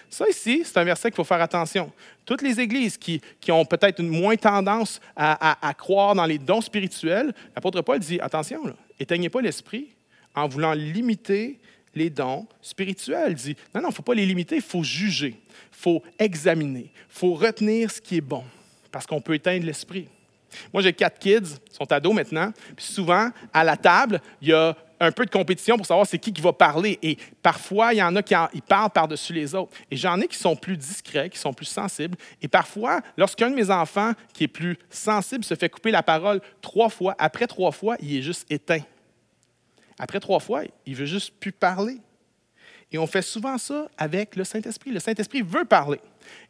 Ça ici, c'est un verset qu'il faut faire attention. Toutes les églises qui ont peut-être moins tendance à croire dans les dons spirituels, l'apôtre Paul dit, attention, éteignez pas l'esprit en voulant limiter les dons spirituels. Il dit, non, il ne faut pas les limiter, il faut juger, il faut examiner, il faut retenir ce qui est bon, parce qu'on peut éteindre l'esprit. Moi, j'ai 4 kids, ils sont ados maintenant, puis souvent, à la table, il y a un peu de compétition pour savoir c'est qui va parler. Et parfois, il y en a qui parlent par-dessus les autres. Et j'en ai qui sont plus discrets, qui sont plus sensibles. Et parfois, lorsqu'un de mes enfants qui est plus sensible se fait couper la parole 3 fois, après 3 fois, il est juste éteint. Après 3 fois, il ne veut juste plus parler. Et on fait souvent ça avec le Saint-Esprit. Le Saint-Esprit veut parler.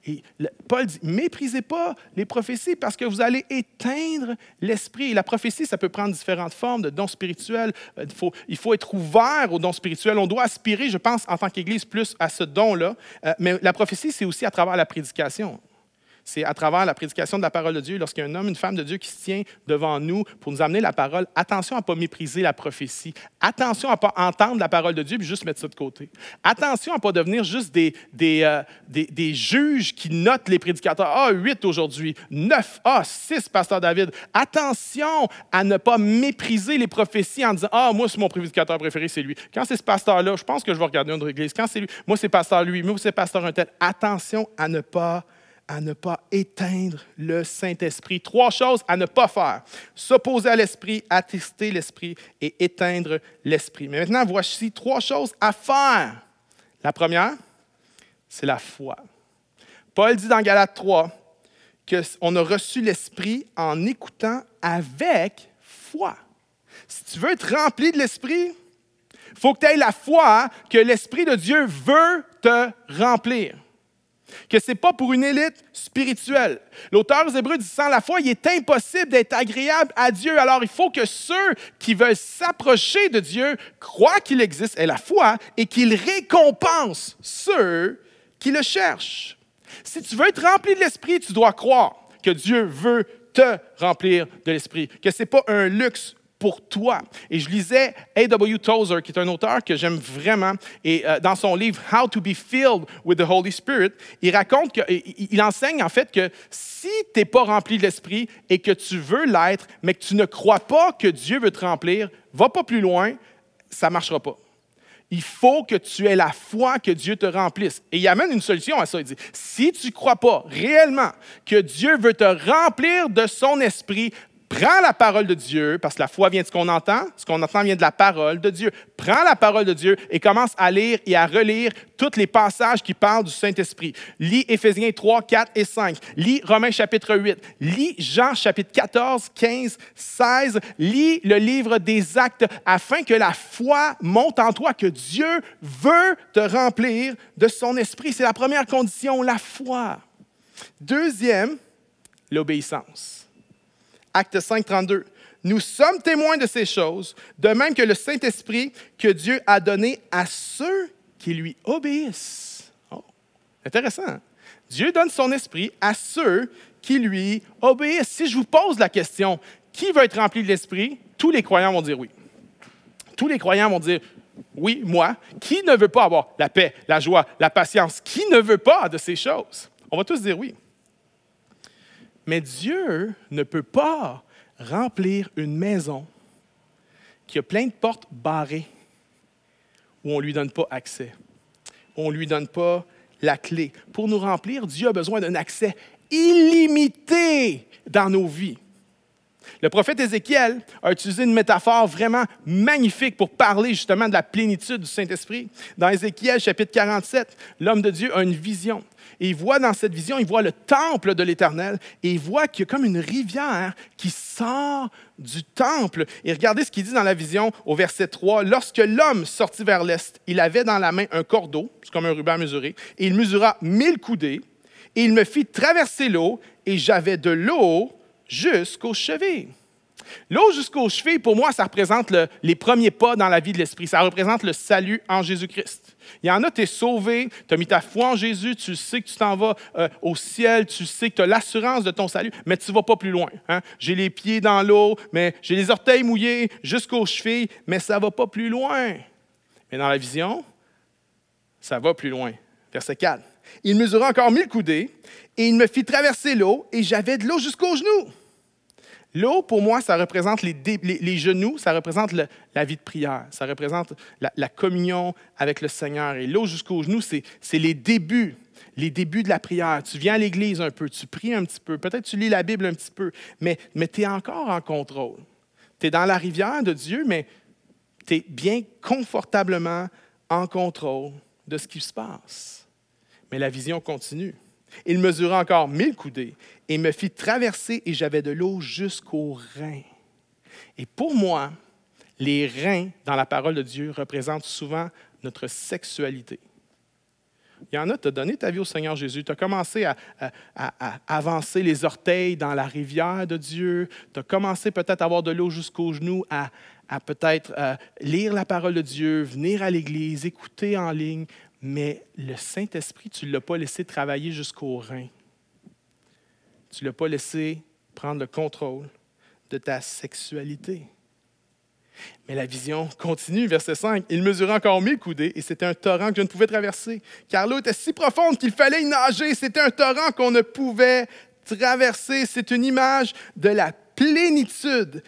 Et Paul dit, méprisez pas les prophéties parce que vous allez éteindre l'esprit. Et la prophétie, ça peut prendre différentes formes de dons spirituels. Il faut être ouvert aux dons spirituels. On doit aspirer, je pense, en tant qu'Église, plus à ce don-là. Mais la prophétie, c'est aussi à travers la prédication. C'est à travers la prédication de la parole de Dieu, lorsqu'il y a un homme, une femme de Dieu qui se tient devant nous pour nous amener la parole, attention à ne pas mépriser la prophétie. Attention à ne pas entendre la parole de Dieu et juste mettre ça de côté. Attention à ne pas devenir juste des juges qui notent les prédicateurs. Ah, 8 aujourd'hui, 9, 6, pasteur David. Attention à ne pas mépriser les prophéties en disant, moi, c'est mon prédicateur préféré, c'est lui. Quand c'est ce pasteur-là, je pense que je vais regarder notre église. Quand c'est lui, moi, c'est pasteur lui, moi, c'est pasteur un tel. Attention à ne pas éteindre le Saint-Esprit. 3 choses à ne pas faire. S'opposer à l'Esprit, attrister l'Esprit et éteindre l'Esprit. Mais maintenant, voici 3 choses à faire. La première, c'est la foi. Paul dit dans Galates 3 qu'on a reçu l'Esprit en écoutant avec foi. Si tu veux être rempli de l'Esprit, il faut que tu aies la foi que l'Esprit de Dieu veut te remplir. Que ce n'est pas pour une élite spirituelle. L'auteur aux Hébreux dit, sans la foi, il est impossible d'être agréable à Dieu. Alors, il faut que ceux qui veulent s'approcher de Dieu croient qu'il existe, aient la foi, et qu'il récompense ceux qui le cherchent. Si tu veux être rempli de l'Esprit, tu dois croire que Dieu veut te remplir de l'Esprit, que ce n'est pas un luxe pour toi. Et je lisais A.W. Tozer, qui est un auteur que j'aime vraiment, et dans son livre « How to be filled with the Holy Spirit », il raconte il enseigne en fait que si tu n'es pas rempli de l'Esprit et que tu veux l'être, mais que tu ne crois pas que Dieu veut te remplir, va pas plus loin, ça ne marchera pas. Il faut que tu aies la foi que Dieu te remplisse. Et il amène une solution à ça. Il dit, si tu ne crois pas réellement que Dieu veut te remplir de son esprit, prends la parole de Dieu, parce que la foi vient de ce qu'on entend vient de la parole de Dieu. Prends la parole de Dieu et commence à lire et à relire tous les passages qui parlent du Saint-Esprit. Lis Éphésiens 3, 4 et 5. Lis Romains chapitre 8. Lis Jean chapitre 14, 15, 16. Lis le livre des Actes afin que la foi monte en toi, que Dieu veut te remplir de son esprit. C'est la première condition, la foi. Deuxième, l'obéissance. Acte 5, 32. Nous sommes témoins de ces choses, de même que le Saint-Esprit que Dieu a donné à ceux qui lui obéissent. Oh, intéressant. Hein? Dieu donne son esprit à ceux qui lui obéissent. Si je vous pose la question, qui veut être rempli de l'esprit? Tous les croyants vont dire oui. Tous les croyants vont dire oui, moi. Qui ne veut pas avoir la paix, la joie, la patience? Qui ne veut pas de ces choses? On va tous dire oui. Mais Dieu ne peut pas remplir une maison qui a plein de portes barrées où on ne lui donne pas accès, où on ne lui donne pas la clé. Pour nous remplir, Dieu a besoin d'un accès illimité dans nos vies. Le prophète Ézéchiel a utilisé une métaphore vraiment magnifique pour parler justement de la plénitude du Saint-Esprit. Dans Ézéchiel, chapitre 47, l'homme de Dieu a une vision. Et il voit dans cette vision, il voit le temple de l'Éternel et il voit qu'il y a comme une rivière qui sort du temple. Et regardez ce qu'il dit dans la vision au verset 3. « Lorsque l'homme sortit vers l'est, il avait dans la main un cordeau, c'est comme un ruban mesuré, et il mesura 1000 coudées, et il me fit traverser l'eau, et j'avais de l'eau jusqu'aux chevilles. » L'eau jusqu'aux chevilles, pour moi, ça représente les premiers pas dans la vie de l'Esprit. Ça représente le salut en Jésus-Christ. Il y en a, tu es sauvé, tu as mis ta foi en Jésus, tu sais que tu t'en vas au ciel, tu sais que tu as l'assurance de ton salut, mais tu ne vas pas plus loin. Hein? J'ai les pieds dans l'eau, mais j'ai les orteils mouillés jusqu'aux chevilles, mais ça ne va pas plus loin. Mais dans la vision, ça va plus loin. Verset 4. « Il mesura encore 1000 coudées, et il me fit traverser l'eau, et j'avais de l'eau jusqu'aux genoux. » L'eau, pour moi, ça représente les genoux, ça représente la vie de prière, ça représente la communion avec le Seigneur. Et l'eau jusqu'aux genoux, c'est les débuts de la prière. Tu viens à l'église un peu, tu pries un petit peu, peut-être tu lis la Bible un petit peu, mais tu es encore en contrôle. Tu es dans la rivière de Dieu, mais tu es bien confortablement en contrôle de ce qui se passe. Mais la vision continue. Il mesura encore 1000 coudées et me fit traverser et j'avais de l'eau jusqu'aux reins. Et pour moi, les reins dans la parole de Dieu représentent souvent notre sexualité. Il y en a, tu as donné ta vie au Seigneur Jésus, tu as commencé à avancer les orteils dans la rivière de Dieu, tu as commencé peut-être à avoir de l'eau jusqu'aux genoux, à peut-être lire la parole de Dieu, venir à l'église, écouter en ligne, mais le Saint-Esprit, tu ne l'as pas laissé travailler jusqu'aux reins. Tu ne l'as pas laissé prendre le contrôle de ta sexualité. Mais la vision continue, verset 5. « Il mesurait encore 1000 coudées et c'était un torrent que je ne pouvais traverser, car l'eau était si profonde qu'il fallait y nager. C'était un torrent qu'on ne pouvait traverser. » C'est une image de la plénitude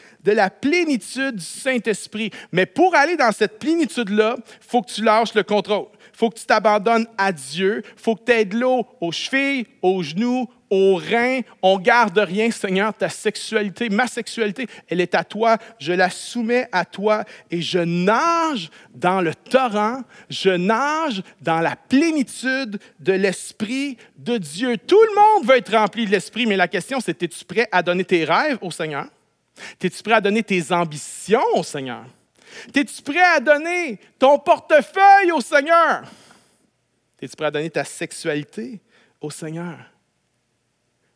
du Saint-Esprit. Mais pour aller dans cette plénitude-là, il faut que tu lâches le contrôle. Il faut que tu t'abandonnes à Dieu. Il faut que tu aies de l'eau aux chevilles, aux genoux, aux reins. On ne garde rien, Seigneur. Ta sexualité, ma sexualité, elle est à toi. Je la soumets à toi et je nage dans le torrent. Je nage dans la plénitude de l'Esprit de Dieu. Tout le monde veut être rempli de l'Esprit, mais la question, c'est, es-tu prêt à donner tes rêves au Seigneur? Es-tu prêt à donner tes ambitions au Seigneur? Es-tu prêt à donner ton portefeuille au Seigneur? Es-tu prêt à donner ta sexualité au Seigneur?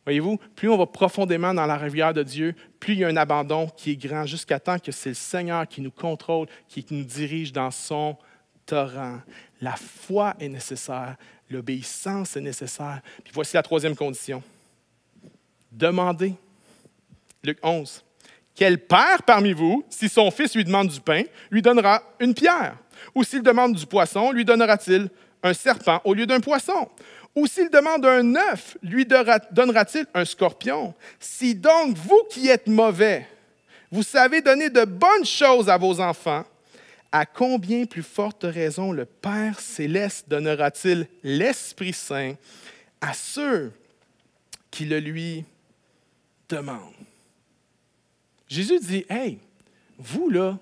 Voyez-vous, plus on va profondément dans la rivière de Dieu, plus il y a un abandon qui est grand, jusqu'à temps que c'est le Seigneur qui nous contrôle, qui nous dirige dans son torrent. La foi est nécessaire, l'obéissance est nécessaire. Puis voici la troisième condition. Demandez. Luc 11. Quel père parmi vous, si son fils lui demande du pain, lui donnera une pierre? Ou s'il demande du poisson, lui donnera-t-il un serpent au lieu d'un poisson? Ou s'il demande un œuf, lui donnera-t-il un scorpion? Si donc vous qui êtes mauvais, vous savez donner de bonnes choses à vos enfants, à combien plus forte raison le Père céleste donnera-t-il l'Esprit Saint à ceux qui le lui demandent? Jésus dit, « Hey, vous là,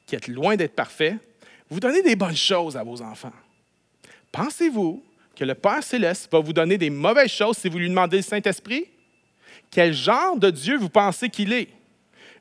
qui êtes loin d'être parfaits, vous donnez des bonnes choses à vos enfants. Pensez-vous que le Père céleste va vous donner des mauvaises choses si vous lui demandez le Saint-Esprit? Quel genre de Dieu vous pensez qu'il est?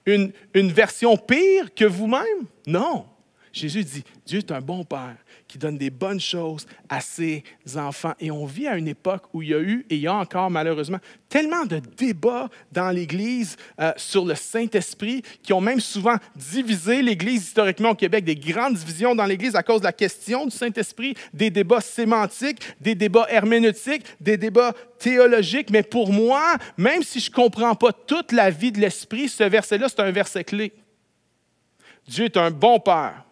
Une version pire que vous-même? Non. Jésus dit, Dieu est un bon Père qui donne des bonnes choses à ses enfants. Et on vit à une époque où il y a eu, et il y a encore malheureusement, tellement de débats dans l'Église sur le Saint-Esprit qui ont même souvent divisé l'Église historiquement au Québec, des grandes divisions dans l'Église à cause de la question du Saint-Esprit, des débats sémantiques, des débats herméneutiques, des débats théologiques. Mais pour moi, même si je ne comprends pas toute la vie de l'Esprit, ce verset-là, c'est un verset clé. Dieu est un bon Père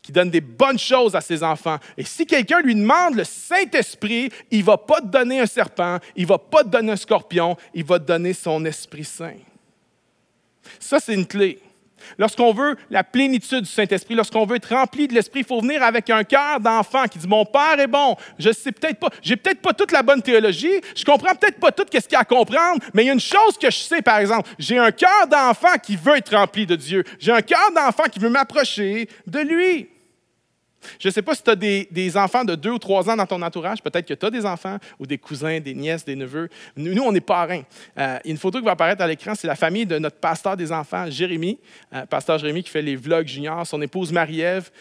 qui donne des bonnes choses à ses enfants. Et si quelqu'un lui demande le Saint-Esprit, il ne va pas te donner un serpent, il ne va pas te donner un scorpion, il va te donner son Esprit Saint. Ça, c'est une clé. Lorsqu'on veut la plénitude du Saint-Esprit, lorsqu'on veut être rempli de l'Esprit, il faut venir avec un cœur d'enfant qui dit « Mon Père est bon, je sais peut-être pas, j'ai peut-être pas toute la bonne théologie, je comprends peut-être pas tout ce qu'il y a à comprendre, mais il y a une chose que je sais, par exemple, j'ai un cœur d'enfant qui veut être rempli de Dieu. J'ai un cœur d'enfant qui veut m'approcher de lui. » Je ne sais pas si tu as des enfants de 2 ou 3 ans dans ton entourage. Peut-être que tu as des enfants ou des cousins, des nièces, des neveux. Nous, on est parrains. Il y a une photo qui va apparaître à l'écran. C'est la famille de notre pasteur des enfants, Jérémy. Pasteur Jérémy qui fait les vlogs juniors. Son épouse Marie-Ève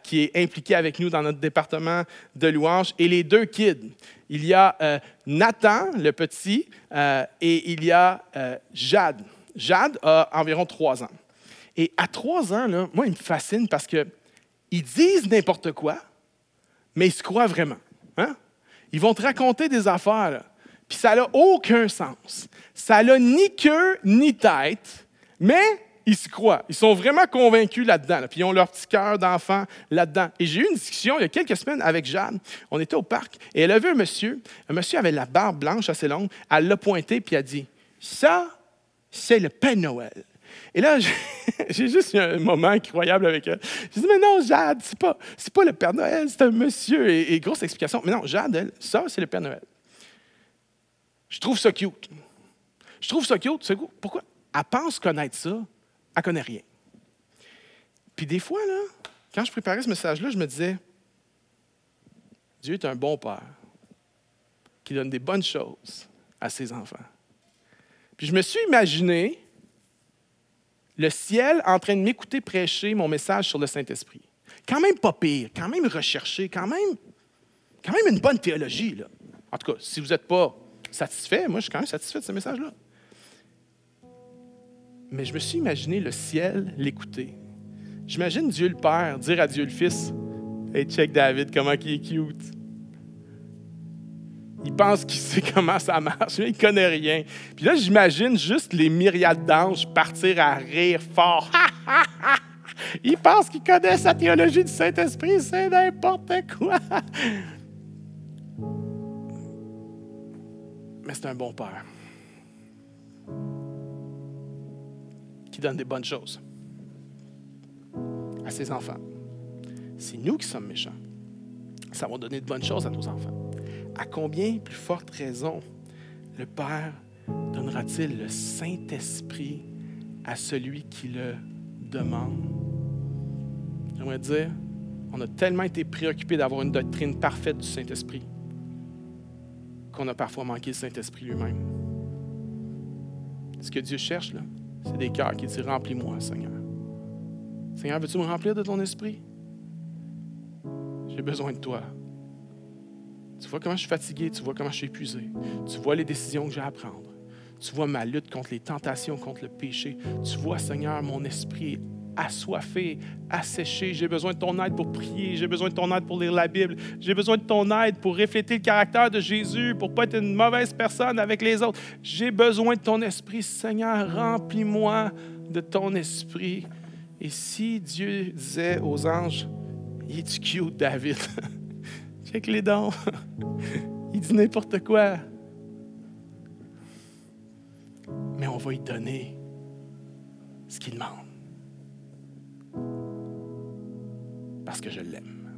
qui est impliquée avec nous dans notre département de louanges. Et les 2 kids. Il y a Nathan, le petit, et il y a Jade. Jade a environ 3 ans. Et à 3 ans, là, moi, il me fascine parce que ils disent n'importe quoi, mais ils se croient vraiment. Hein? Ils vont te raconter des affaires, là, puis ça n'a aucun sens. Ça n'a ni queue ni tête, mais ils se croient. Ils sont vraiment convaincus là-dedans. Là, puis ils ont leur petit cœur d'enfant là-dedans. Et j'ai eu une discussion il y a quelques semaines avec Jade. On était au parc et elle a vu un monsieur. Un monsieur avait la barbe blanche assez longue. Elle l'a pointé puis elle a dit « Ça, c'est le Père Noël. » Et là, j'ai juste eu un moment incroyable avec elle. J'ai dit, mais non, Jade, c'est pas le Père Noël, c'est un monsieur. Et grosse explication. Mais non, Jade, elle, ça, c'est le Père Noël. Je trouve ça cute. Je trouve ça cute. Pourquoi? Elle pense connaître ça, elle connaît rien. Puis des fois, là, quand je préparais ce message-là, je me disais, Dieu est un bon Père qui donne des bonnes choses à ses enfants. Puis je me suis imaginé le ciel en train de m'écouter prêcher mon message sur le Saint-Esprit. Quand même pas pire, quand même recherché, quand même une bonne théologie. Là. En tout cas, si vous n'êtes pas satisfait, moi je suis quand même satisfait de ce message-là. Mais je me suis imaginé le ciel l'écouter. J'imagine Dieu le Père dire à Dieu le Fils, « Hey, check David, comment il est cute. » Il pense qu'il sait comment ça marche, mais il ne connaît rien. Puis là, j'imagine juste les myriades d'anges partir à rire fort. Il pense qu'il connaît sa théologie du Saint-Esprit, c'est n'importe quoi. Mais c'est un bon Père qui donne des bonnes choses à ses enfants. C'est nous qui sommes méchants. Ça va donner de bonnes choses à nos enfants. À combien plus forte raison le Père donnera-t-il le Saint-Esprit à celui qui le demande? J'aimerais dire, on a tellement été préoccupés d'avoir une doctrine parfaite du Saint-Esprit qu'on a parfois manqué le Saint-Esprit lui-même. Ce que Dieu cherche, là, c'est des cœurs qui disent « Remplis-moi, Seigneur. Seigneur, veux-tu me remplir de ton esprit? J'ai besoin de toi. » Tu vois comment je suis fatigué, tu vois comment je suis épuisé. Tu vois les décisions que j'ai à prendre. Tu vois ma lutte contre les tentations, contre le péché. Tu vois, Seigneur, mon esprit assoiffé, asséché. J'ai besoin de ton aide pour prier. J'ai besoin de ton aide pour lire la Bible. J'ai besoin de ton aide pour refléter le caractère de Jésus, pour ne pas être une mauvaise personne avec les autres. J'ai besoin de ton esprit. Seigneur, remplis-moi de ton esprit. Et si Dieu disait aux anges, « Il est-tu cute, David? » Check les dents. Il dit n'importe quoi. Mais on va lui donner ce qu'il demande. Parce que je l'aime.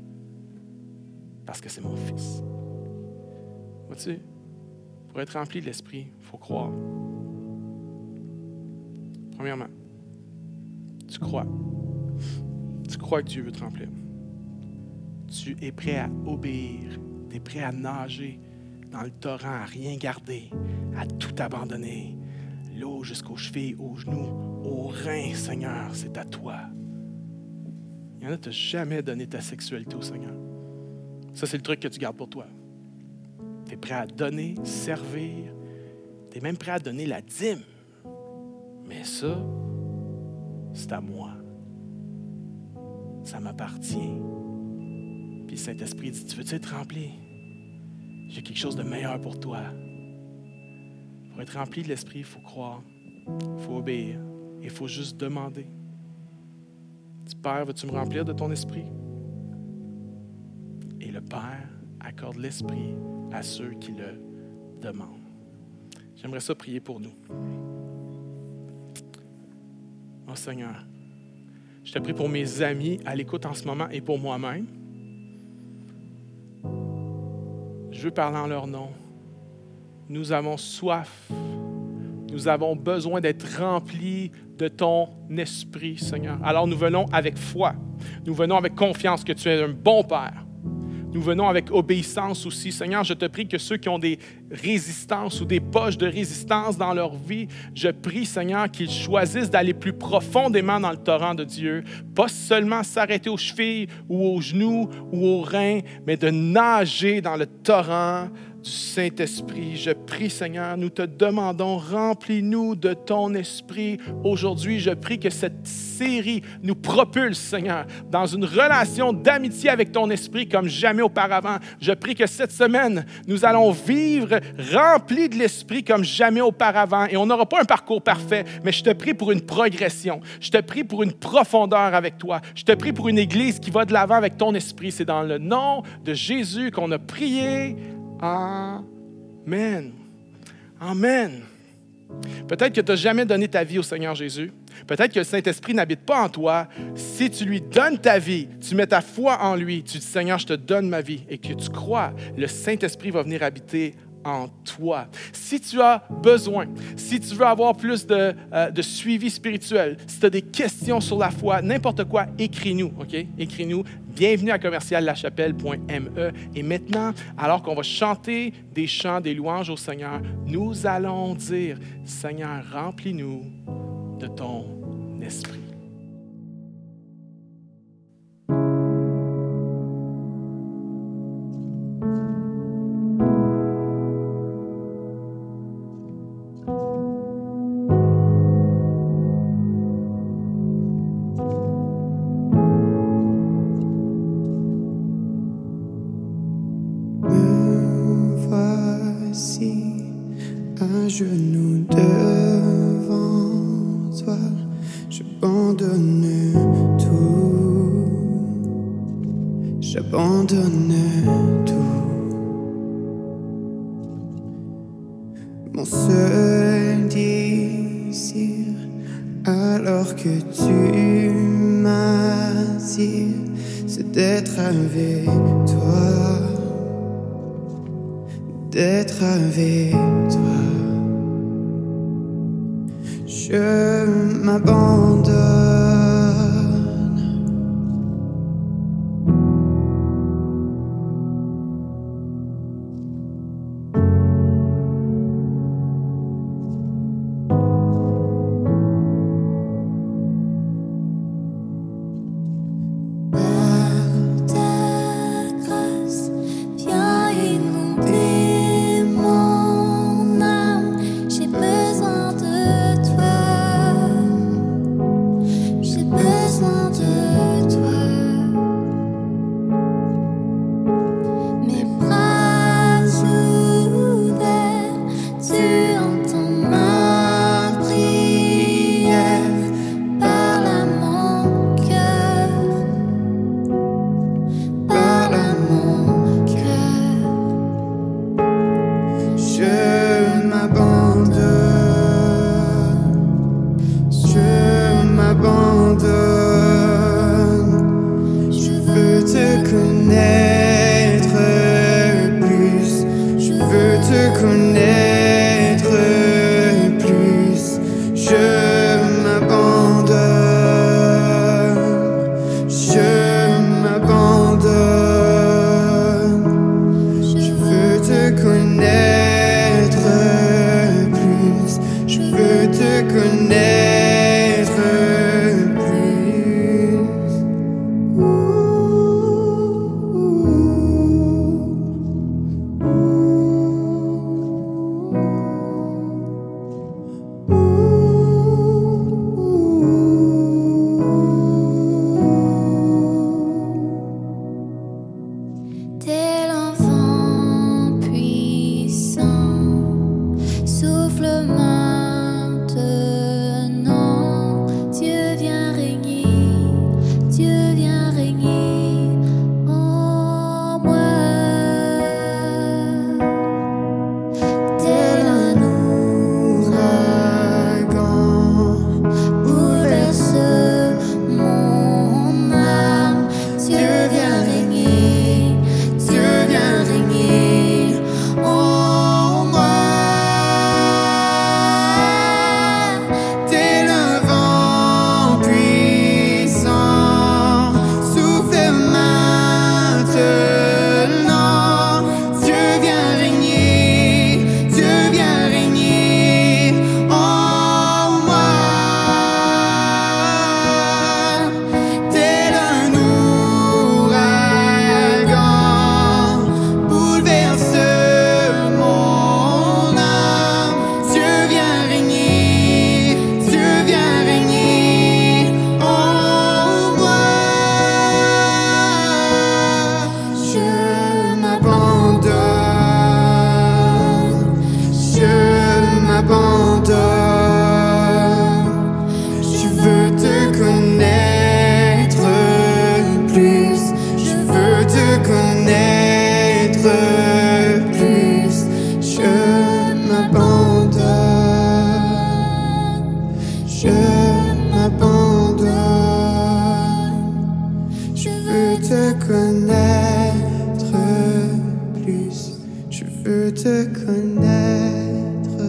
Parce que c'est mon fils. Vois-tu, pour être rempli de l'esprit, il faut croire. Premièrement, tu crois. Tu crois que Dieu veut te remplir. Tu es prêt à obéir. Tu es prêt à nager dans le torrent, à rien garder, à tout abandonner. L'eau jusqu'aux chevilles, aux genoux, aux reins, Seigneur, c'est à toi. Il y en a qui n'ont jamais donné ta sexualité au Seigneur. Ça, c'est le truc que tu gardes pour toi. Tu es prêt à donner, servir. Tu es même prêt à donner la dîme. Mais ça, c'est à moi. Ça m'appartient. Puis le Saint-Esprit dit, tu veux-tu être rempli? J'ai quelque chose de meilleur pour toi. Pour être rempli de l'Esprit, il faut croire, il faut obéir, et il faut juste demander. Dis, Père, veux-tu me remplir de ton Esprit? Et le Père accorde l'Esprit à ceux qui le demandent. J'aimerais ça prier pour nous. Oh Seigneur, je te prie pour mes amis à l'écoute en ce moment et pour moi-même. Je veux parler en leur nom. Nous avons soif. Nous avons besoin d'être remplis de ton esprit, Seigneur. Alors nous venons avec foi. Nous venons avec confiance que tu es un bon Père. Nous venons avec obéissance aussi. Seigneur, je te prie que ceux qui ont des résistances ou des poches de résistance dans leur vie, je prie, Seigneur, qu'ils choisissent d'aller plus profondément dans le torrent de Dieu. Pas seulement s'arrêter aux chevilles ou aux genoux ou aux reins, mais de nager dans le torrent du Saint-Esprit. Je prie, Seigneur, nous te demandons, remplis-nous de ton esprit. Aujourd'hui, je prie que cette série nous propulse, Seigneur, dans une relation d'amitié avec ton esprit comme jamais auparavant. Je prie que cette semaine, nous allons vivre remplis de l'esprit comme jamais auparavant. Et on n'aura pas un parcours parfait, mais je te prie pour une progression. Je te prie pour une profondeur avec toi. Je te prie pour une église qui va de l'avant avec ton esprit. C'est dans le nom de Jésus qu'on a prié. Amen. Amen. Peut-être que tu n'as jamais donné ta vie au Seigneur Jésus. Peut-être que le Saint-Esprit n'habite pas en toi. Si tu lui donnes ta vie, tu mets ta foi en lui, tu dis, Seigneur, je te donne ma vie, et que tu crois, le Saint-Esprit va venir habiter en toi. Si tu as besoin, si tu veux avoir plus de suivi spirituel, si tu as des questions sur la foi, n'importe quoi, écris-nous, OK? Écris-nous. Bienvenue à commerciallachapelle.me. Et maintenant, alors qu'on va chanter des chants, des louanges au Seigneur, nous allons dire, Seigneur, remplis-nous de ton esprit. À genoux devant toi, j'abandonne tout, j'abandonne tout. Mon seul désir, alors que tu m'attires, c'est d'être avec toi, d'être avec toi. Je m'abandonne. veux te connaître plus. Je veux te connaître plus. Je m'abandonne. Je m'abandonne. Je veux te connaître plus. Je veux te connaître plus. Tel enfant puissant, souffle maintenant. Dieu vient régner en moi. Tel un ouragan, bouleverse mon âme. Dieu vient régner en moi. Tel un vent puissant, souffle maintenant. Dieu vient régner en moi. Tel un ouragan, bouleverse mon âme. Dieu vient régner en moi. Je m'abandonne. Je veux te connaître plus. Je veux te connaître plus. Je m'abandonne. Je veux te connaître plus. Je veux te connaître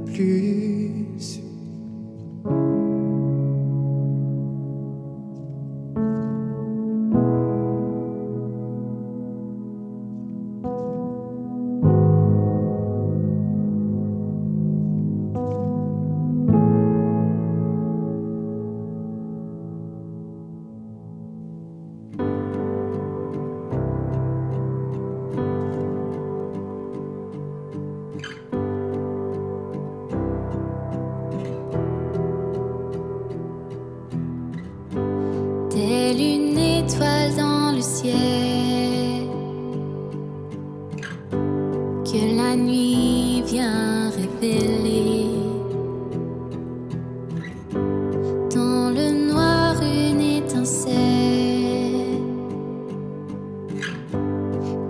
plus. Telle une étoile dans le ciel que la nuit vient révéler. Dans le noir une étincelle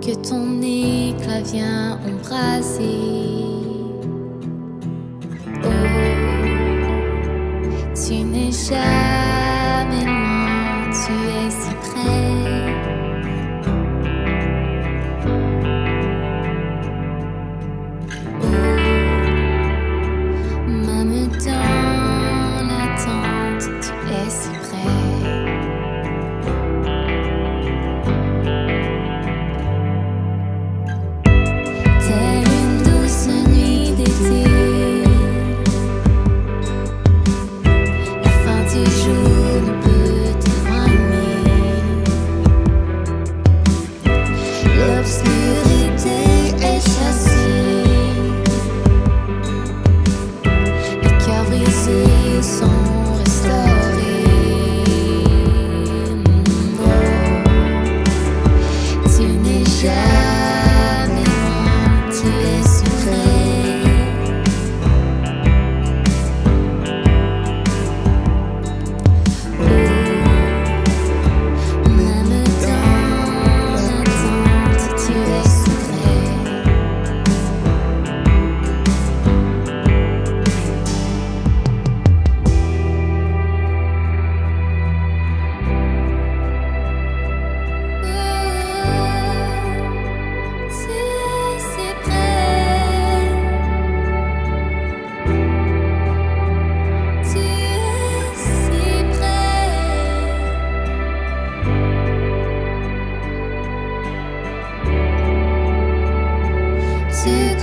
que ton éclat vient embraser. Oh, tu n'es jamais loin, tu es si près. Oh, même dans l'attente, tu es si près. Telle une douce nuit d'été, la fin du jour ne peut t'éloigner.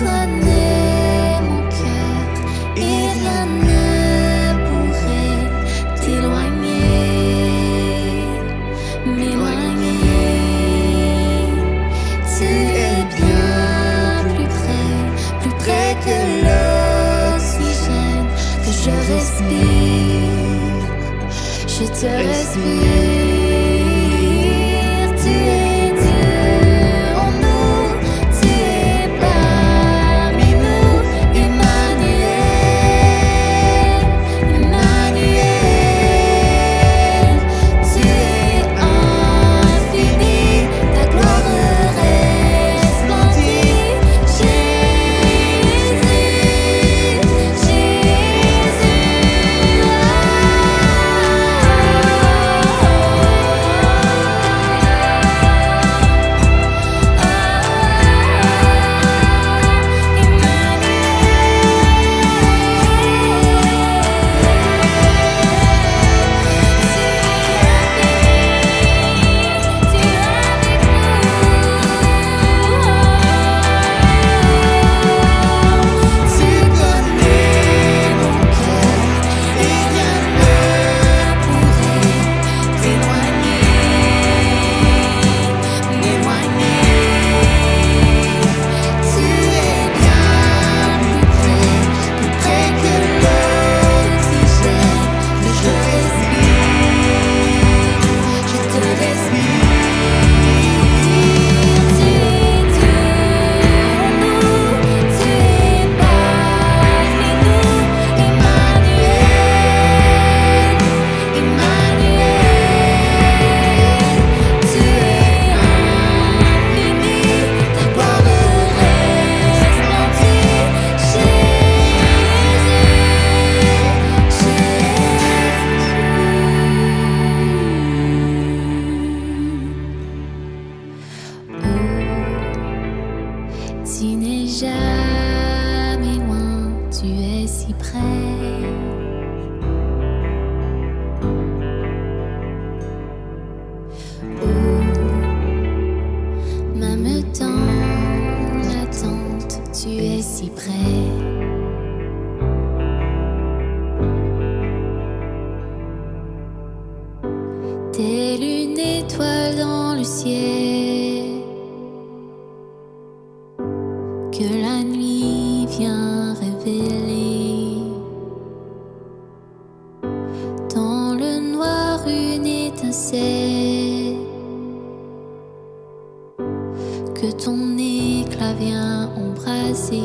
connais mon cœur et rien ne pourrait m'éloigner. Tu es bien plus près que l'oxygène que je respire. Je te respire. Tu es Dieu en nous, tu es parmi nous, Emmanuel, Emmanuel. Tu es infini, ta gloire resplendit. Tu n'es jamais loin, tu es si près. Oh, même dans l'attente, tu es si près. Telle une étoile dans le ciel que la nuit vient révéler. Dans le noir une étincelle, que ton éclat vient embraser.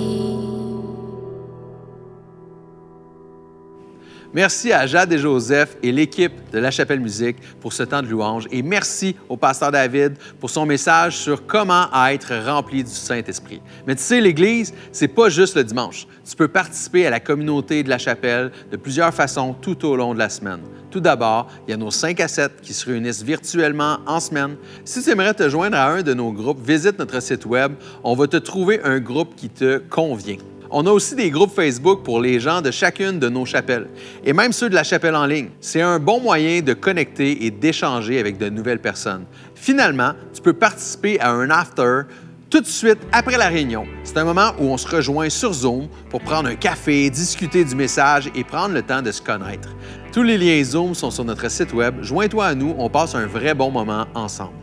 Merci à Jade et Joseph et l'équipe de La Chapelle Musique pour ce temps de louange. Et merci au pasteur David pour son message sur comment être rempli du Saint-Esprit. Mais tu sais, l'Église, c'est pas juste le dimanche. Tu peux participer à la communauté de La Chapelle de plusieurs façons tout au long de la semaine. Tout d'abord, il y a nos 5 à 7 qui se réunissent virtuellement en semaine. Si tu aimerais te joindre à un de nos groupes, visite notre site web. On va te trouver un groupe qui te convient. On a aussi des groupes Facebook pour les gens de chacune de nos chapelles, et même ceux de la chapelle en ligne. C'est un bon moyen de connecter et d'échanger avec de nouvelles personnes. Finalement, tu peux participer à un after tout de suite après la réunion. C'est un moment où on se rejoint sur Zoom pour prendre un café, discuter du message et prendre le temps de se connaître. Tous les liens Zoom sont sur notre site web. Joins-toi à nous, on passe un vrai bon moment ensemble.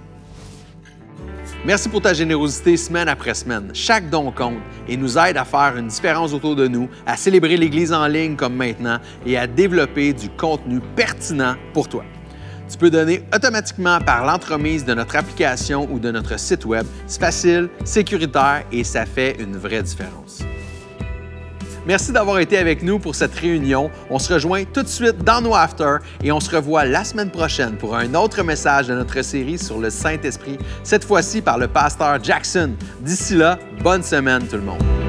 Merci pour ta générosité semaine après semaine. Chaque don compte et nous aide à faire une différence autour de nous, à célébrer l'Église en ligne comme maintenant et à développer du contenu pertinent pour toi. Tu peux donner automatiquement par l'entremise de notre application ou de notre site web. C'est facile, sécuritaire et ça fait une vraie différence. Merci d'avoir été avec nous pour cette réunion. On se rejoint tout de suite dans nos afters et on se revoit la semaine prochaine pour un autre message de notre série sur le Saint-Esprit, cette fois-ci par le pasteur Jackson. D'ici là, bonne semaine tout le monde.